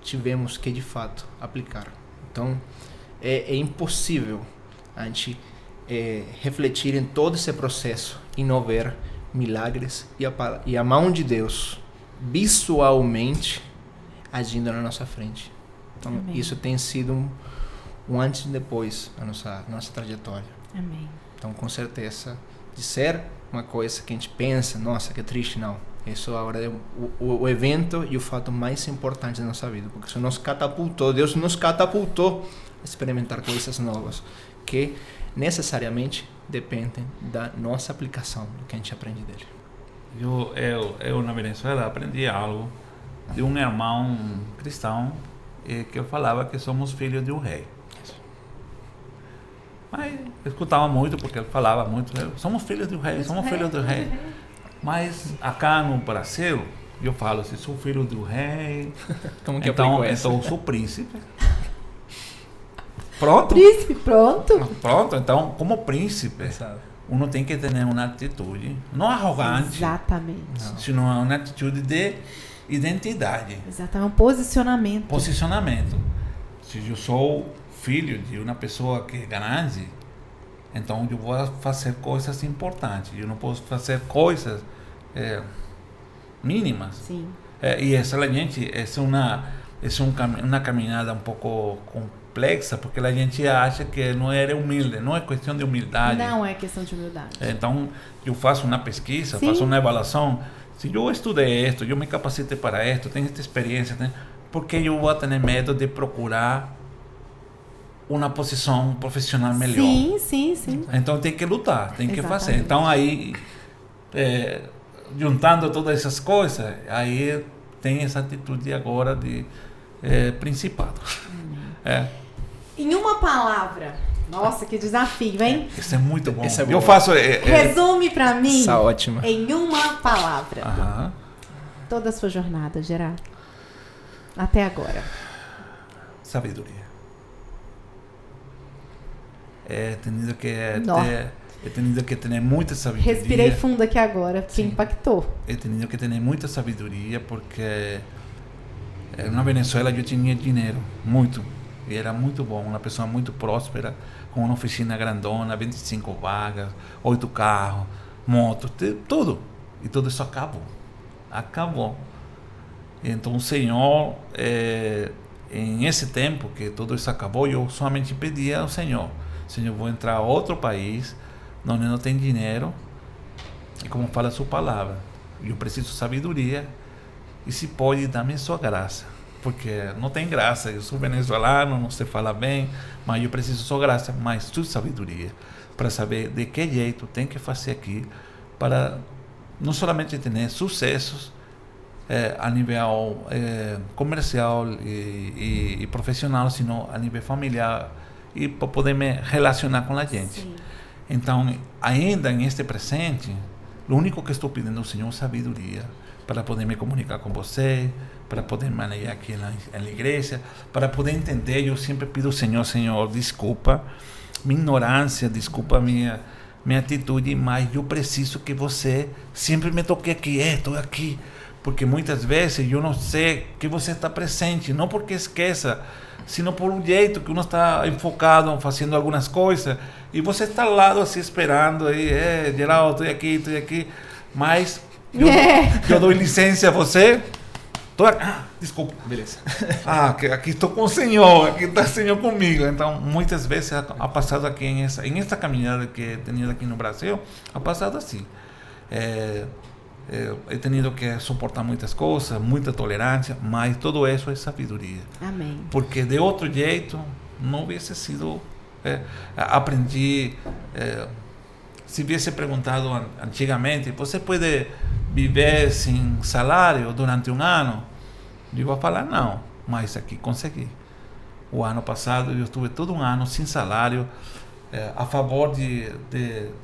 tivemos que de fato aplicar. Então é impossível a gente refletir em todo esse processo e não ver milagres e a mão de Deus visualmente agindo na nossa frente. Então Amém. Isso tem sido um antes e depois na nossa trajetória. Amém. Então com certeza de ser uma coisa que a gente pensa, nossa, que triste, não. Isso agora é o evento e o fato mais importante da nossa vida, porque isso nos catapultou, Deus nos catapultou a experimentar coisas novas, que necessariamente dependem da nossa aplicação, do que a gente aprende dele. Eu na Venezuela aprendi algo de um irmão cristão que eu falava que somos filhos de um rei. Mas eu escutava muito porque ele falava muito, somos filhos do rei, somos filhos do rei. Mas acá no Brasil, eu falo assim, sou filho do rei. Como que então eu sou príncipe. Pronto? Príncipe, pronto. Pronto, então como príncipe, uno tem que ter uma atitude, não arrogante. Exatamente. Sino uma atitude de identidade. Exatamente, um posicionamento. Posicionamento. Se eu sou filho de uma pessoa que é grande, então eu vou fazer coisas importantes. Eu não posso fazer coisas mínimas. Sim. E essa gente é uma caminhada um pouco complexa, porque a gente acha que não é humilde, não é questão de humildade. Não é questão de humildade. Então eu faço uma pesquisa, Sim. faço uma avaliação. Se eu estudei isto, eu me capacitei para isto, tenho esta experiência, por que eu vou ter medo de procurar uma posição profissional melhor? Sim. Então tem que lutar, tem que Exatamente. fazer. Então aí, juntando todas essas coisas, aí tem essa atitude agora de principado. Em uma palavra. Nossa, que desafio, hein? Isso é muito bom. Esse é bom. Eu faço... Resume pra mim. Tá ótima. Em uma palavra. Aham. Toda a sua jornada, Gerardo. Até agora. Sabedoria. He tenido que ter muita sabedoria. Respirei fundo aqui agora, porque Sim. impactou. He tenido que ter muita sabedoria porque na Venezuela eu tinha dinheiro, muito. E era muito bom, uma pessoa muito próspera, com uma oficina grandona, 25 vagas, 8 carros, motos, tudo. E tudo isso acabou. Acabou. Então o Senhor, em esse tempo que tudo isso acabou, eu somente pedia ao Senhor, vou entrar a outro país, onde não tem dinheiro, e como fala a sua palavra, eu preciso de sabedoria, e se pode, dá-me sua graça, porque não tem graça, eu sou venezuelano, não sei falar bem, mas eu preciso de sua graça, mas sua sabedoria, para saber de que jeito tem que fazer aqui, para não somente ter sucessos, a nível comercial e profissional, sino a nível familiar e para poder me relacionar com a gente. Sim. Então, ainda neste presente, o único que estou pedindo ao Senhor é sabedoria para poder me comunicar com você, para poder manejar aqui na igreja, para poder entender. Eu sempre pido ao Senhor, desculpa minha ignorância, desculpa minha atitude, mas eu preciso que você sempre me toque aqui, estou aqui. Porque muitas vezes eu não sei que você está presente, não porque esqueça, sino por um jeito que uno está enfocado fazendo algumas coisas e você está ao lado assim esperando aí, Geraldo, estou aqui, mas eu dou licença a você. Desculpa. Beleza. Aqui estou com o Senhor, aqui está o Senhor comigo. Então, muitas vezes ha passado aqui em esta caminhada que he tenido aqui no Brasil, ha passado assim. He tenido que suportar muitas coisas, muita tolerância, mas tudo isso é sabedoria. Amém. Porque de outro jeito não hubiese sido. Aprendi. Se hubiese perguntado antigamente, você pode viver sem salário durante um ano? Eu vou falar não, mas aqui consegui. O ano passado eu estuve todo um ano sem salário, a favor de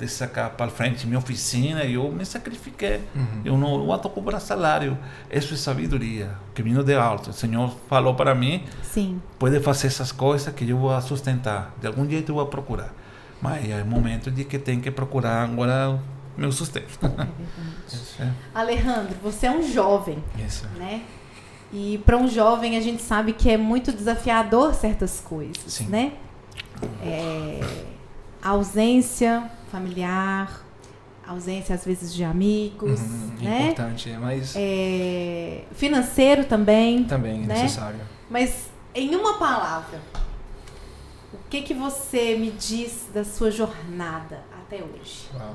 sacar para frente minha oficina, e eu me sacrifiquei. Eu não vou cobrar salário. Isso é sabedoria que vindo de alto. O Senhor falou para mim: Sim. Pode fazer essas coisas que eu vou sustentar. De algum jeito eu vou procurar. Mas é o momento de que tem que procurar agora meu sustento. É verdade. Alejandro, você é um jovem, Isso. né? E para um jovem a gente sabe que é muito desafiador certas coisas, Sim. né? A ausência familiar, ausência às vezes de amigos, né? Importante, mas Financeiro também. também é né? necessário. Mas em uma palavra, o que você me diz da sua jornada até hoje? Uau.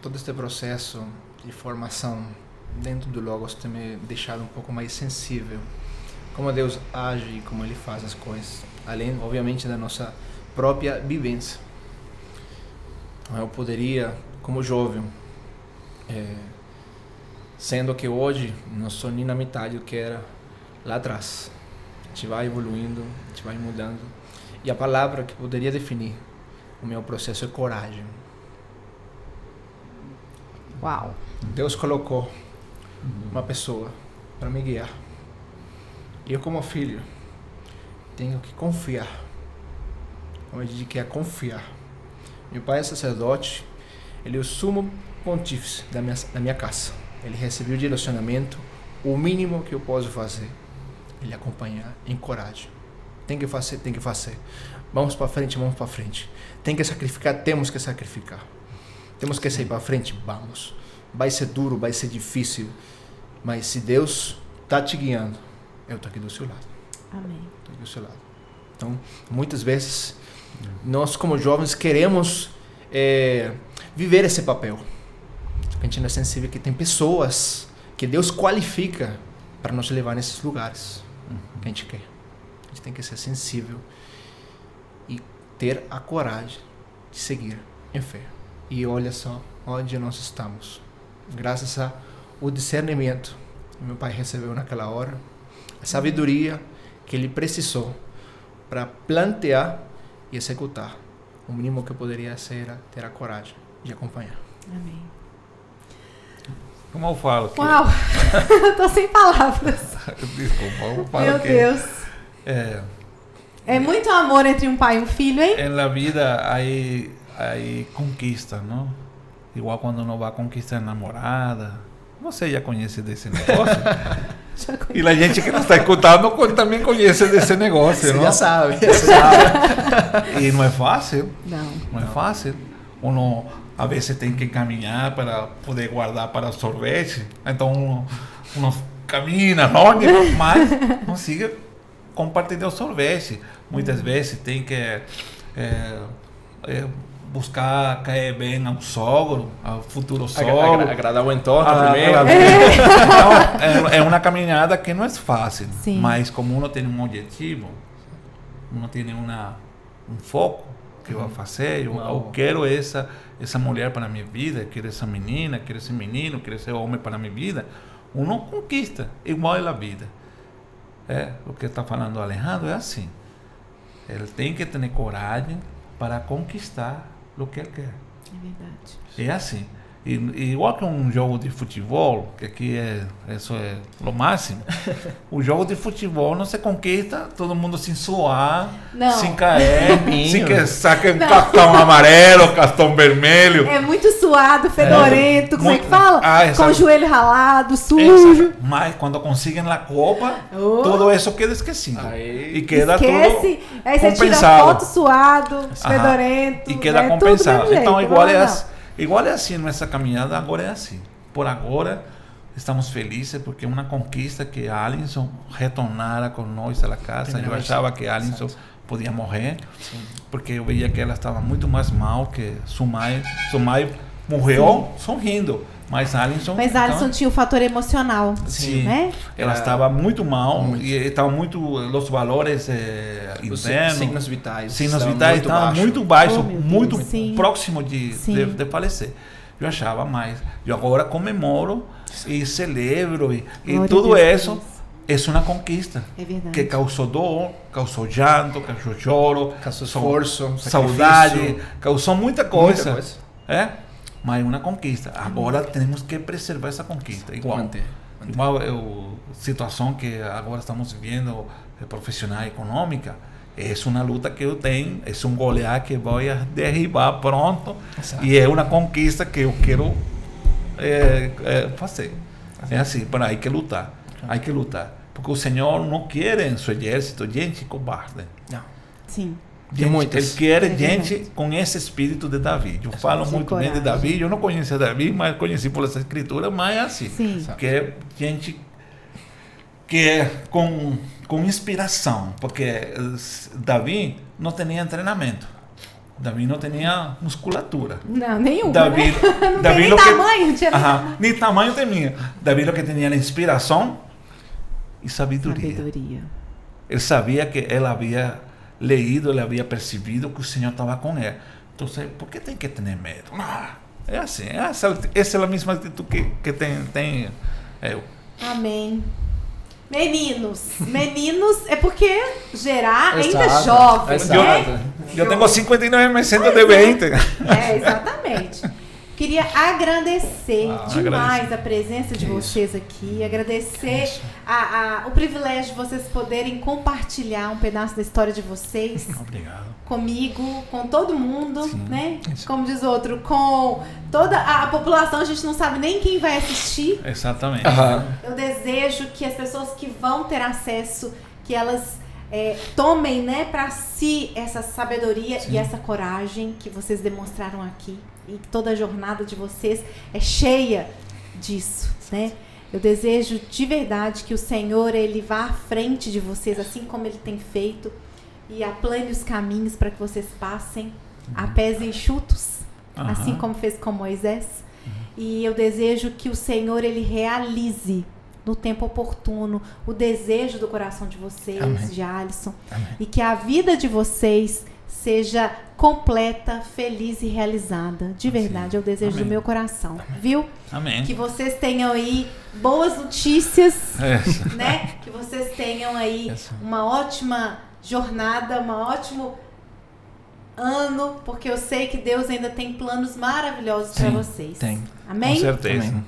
Todo este processo de formação dentro do Logos tem me deixado um pouco mais sensível. Como Deus age e como Ele faz as coisas. Além, obviamente, da nossa própria vivência. Eu poderia, como jovem, sendo que hoje não sou nem na metade do que era lá atrás. A gente vai evoluindo, a gente vai mudando. E a palavra que poderia definir o meu processo é coragem. Uau! Deus colocou uma pessoa para me guiar. E eu, como filho, tenho que confiar. Como eu digo que é confiar. Meu pai é sacerdote, ele é o sumo pontífice da minha casa. Ele recebeu o direcionamento, o mínimo que eu posso fazer, ele acompanhar, encoraja. Tem que fazer, tem que fazer. Vamos para frente, vamos para frente. Tem que sacrificar, temos que sacrificar. Temos que sair para frente, vamos. Vai ser duro, vai ser difícil, mas se Deus está te guiando, eu estou aqui do seu lado. Amém. Estou aqui do seu lado. Então, muitas vezes, nós como jovens queremos viver esse papel. A gente não é sensível que tem pessoas que Deus qualifica para nos levar nesses lugares que a gente quer. A gente tem que ser sensível e ter a coragem de seguir em fé. E olha só onde nós estamos. Graças ao discernimento que meu pai recebeu naquela hora, a sabedoria que ele precisou para plantear e executar. O mínimo que eu poderia ser era ter a coragem de acompanhar. Amém. Como eu falo? Que... Uau! Eu tô sem palavras. Desculpa, eu falo Meu que... Deus. É muito amor entre um pai e um filho, hein? na vida hay conquista, não? Igual quando não vai conquistar a namorada. Você já conhece desse negócio? E a gente que não está escutando também conhece desse negócio, não? Já sabe. E não é fácil. Não é fácil. Uno a vezes tem que caminhar para poder guardar para o sorvete. Então uno camina longe, mas consiga compartilhar o sorvete. Muitas vezes tem que buscar cair bem ao sogro, ao futuro sogro. Agradar o entorno primeiro. Então, é uma caminhada que não é fácil. Sim. Mas como uno tem um objetivo, uno tem um foco que vai fazer. Eu quero essa mulher para a minha vida, quero essa menina, quero esse menino, quero esse homem para a minha vida. Uno conquista, igual é a vida. O que está falando o Alejandro é assim. Ele tem que ter coragem para conquistar o que ele quer. É verdade. É assim. E igual que um jogo de futebol, que aqui isso é o máximo, o jogo de futebol não se conquista todo mundo sem suar, sem cair, sem que saque cartão amarelo, cartão vermelho. É muito suado, fedorento, como é que fala? Com o joelho ralado, sujo. Exato. Mas quando conseguem a Copa, tudo isso queda esquecido. E queda esquece, tudo aí você compensado. Tira foto suado, fedorento. E queda compensado. Então igual é assim nessa caminhada, agora é assim. Por agora, estamos felizes porque é uma conquista que a Alisson retornara com nós à casa. Eu achava que a Alisson podia morrer, porque eu veia que ela estava muito mais mal que sua mãe. Sua mãe morreu sorrindo, mas a Alisson... Então, tinha o fator emocional, sim, né? Ela estava muito mal e estavam muito... Os valores internos... Signos vitais estavam muito baixos, muito sim. próximo de falecer. Eu achava mais. Eu agora comemoro e celebro e tudo isso é uma conquista. É verdade. Que causou dor, causou llanto, causou choro, causou esforço, saudade, causou muita coisa. Mas é uma conquista. Agora temos que preservar essa conquista. Igual situação que agora estamos vivendo profissional e econômica, é uma luta que eu tenho, é um golear que vou derribar pronto. Exato. E é uma conquista que eu quero fazer. É assim, para aí que lutar. Hay que lutar. Porque o Senhor não quer em seu exército gente cobarde. Não. Sim. Ele quer gente com esse espírito de Davi. Eu falo muito bem de Davi. Eu não conhecia Davi, mas conheci por essa escritura. Mas é assim. Sim. Que é gente que é com inspiração. Porque Davi não tinha treinamento. Davi não tinha musculatura. Não, nenhuma. Davi, não Davi tem nem tamanho. Nem tamanho tinha. Davi o que tinha era inspiração e sabedoria. Ele sabia que ele havia leído, ele havia percebido que o Senhor estava com ele. Então, por que tem que ter medo? É assim. Essa é a mesma atitude que tem eu. Amém. Meninos é porque gerar ainda é jovem, né? Eu tenho 59, mas sinto de 20. Exatamente. Queria agradecer demais a presença de vocês aqui, agradecer o privilégio de vocês poderem compartilhar um pedaço da história de vocês. Obrigado. Comigo, com todo mundo, sim, né? Isso. Como diz outro, com toda a população, a gente não sabe nem quem vai assistir. Exatamente. Eu desejo que as pessoas que vão ter acesso, que elas tomem, né, para si essa sabedoria e essa coragem que vocês demonstraram aqui. E toda a jornada de vocês é cheia disso, né? Eu desejo de verdade que o Senhor, Ele vá à frente de vocês, assim como Ele tem feito, e aplane os caminhos para que vocês passem a pés enxutos, assim como fez com Moisés. E eu desejo que o Senhor, Ele realize no tempo oportuno o desejo do coração de vocês, de Alisson, e que a vida de vocês seja completa, feliz e realizada. De verdade, é o desejo do meu coração. Viu? Amém. Que vocês tenham aí boas notícias, né? Que vocês tenham aí uma ótima jornada, um ótimo ano, porque eu sei que Deus ainda tem planos maravilhosos para vocês. Tem. Amém? Com certeza.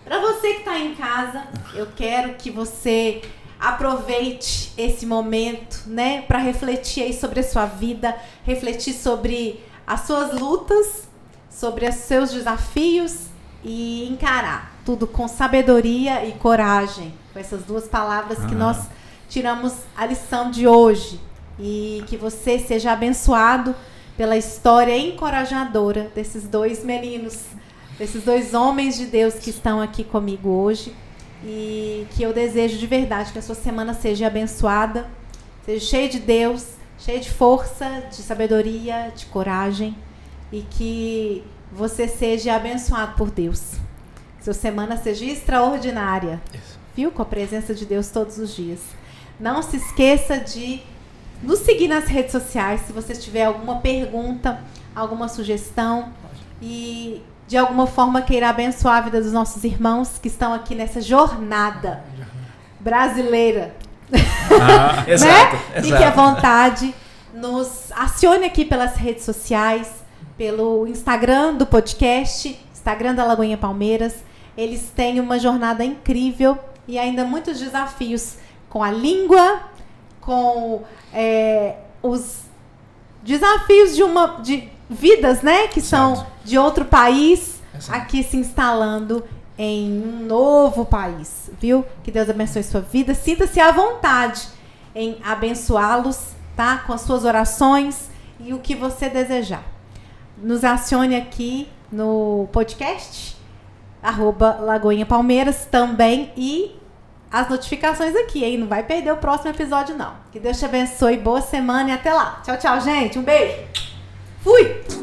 Para você que está em casa, eu quero que você aproveite esse momento, né, para refletir aí sobre a sua vida, refletir sobre as suas lutas, sobre os seus desafios e encarar tudo com sabedoria e coragem. Com essas duas palavras que nós tiramos a lição de hoje. E que você seja abençoado pela história encorajadora desses dois meninos, desses dois homens de Deus que estão aqui comigo hoje. E que eu desejo de verdade que a sua semana seja abençoada, seja cheia de Deus, cheia de força, de sabedoria, de coragem. E que você seja abençoado por Deus. Sua semana seja extraordinária. Viu? Com a presença de Deus todos os dias. Não se esqueça de nos seguir nas redes sociais, se você tiver alguma pergunta, alguma sugestão e de alguma forma queira abençoar a vida dos nossos irmãos que estão aqui nessa jornada brasileira. Exato, né? Fique à vontade, nos acione aqui pelas redes sociais, pelo Instagram do podcast, Instagram da Lagoinha Palmeiras. Eles têm uma jornada incrível e ainda muitos desafios com a língua, com os desafios de vidas, né, que são de outro país, aqui se instalando em um novo país, viu? Que Deus abençoe sua vida. Sinta-se à vontade em abençoá-los, tá? Com as suas orações e o que você desejar. Nos acione aqui no podcast, @Lagoinha Palmeiras também e as notificações aqui, hein? Não vai perder o próximo episódio, não. Que Deus te abençoe, boa semana e até lá. Tchau, tchau, gente. Um beijo. Fui!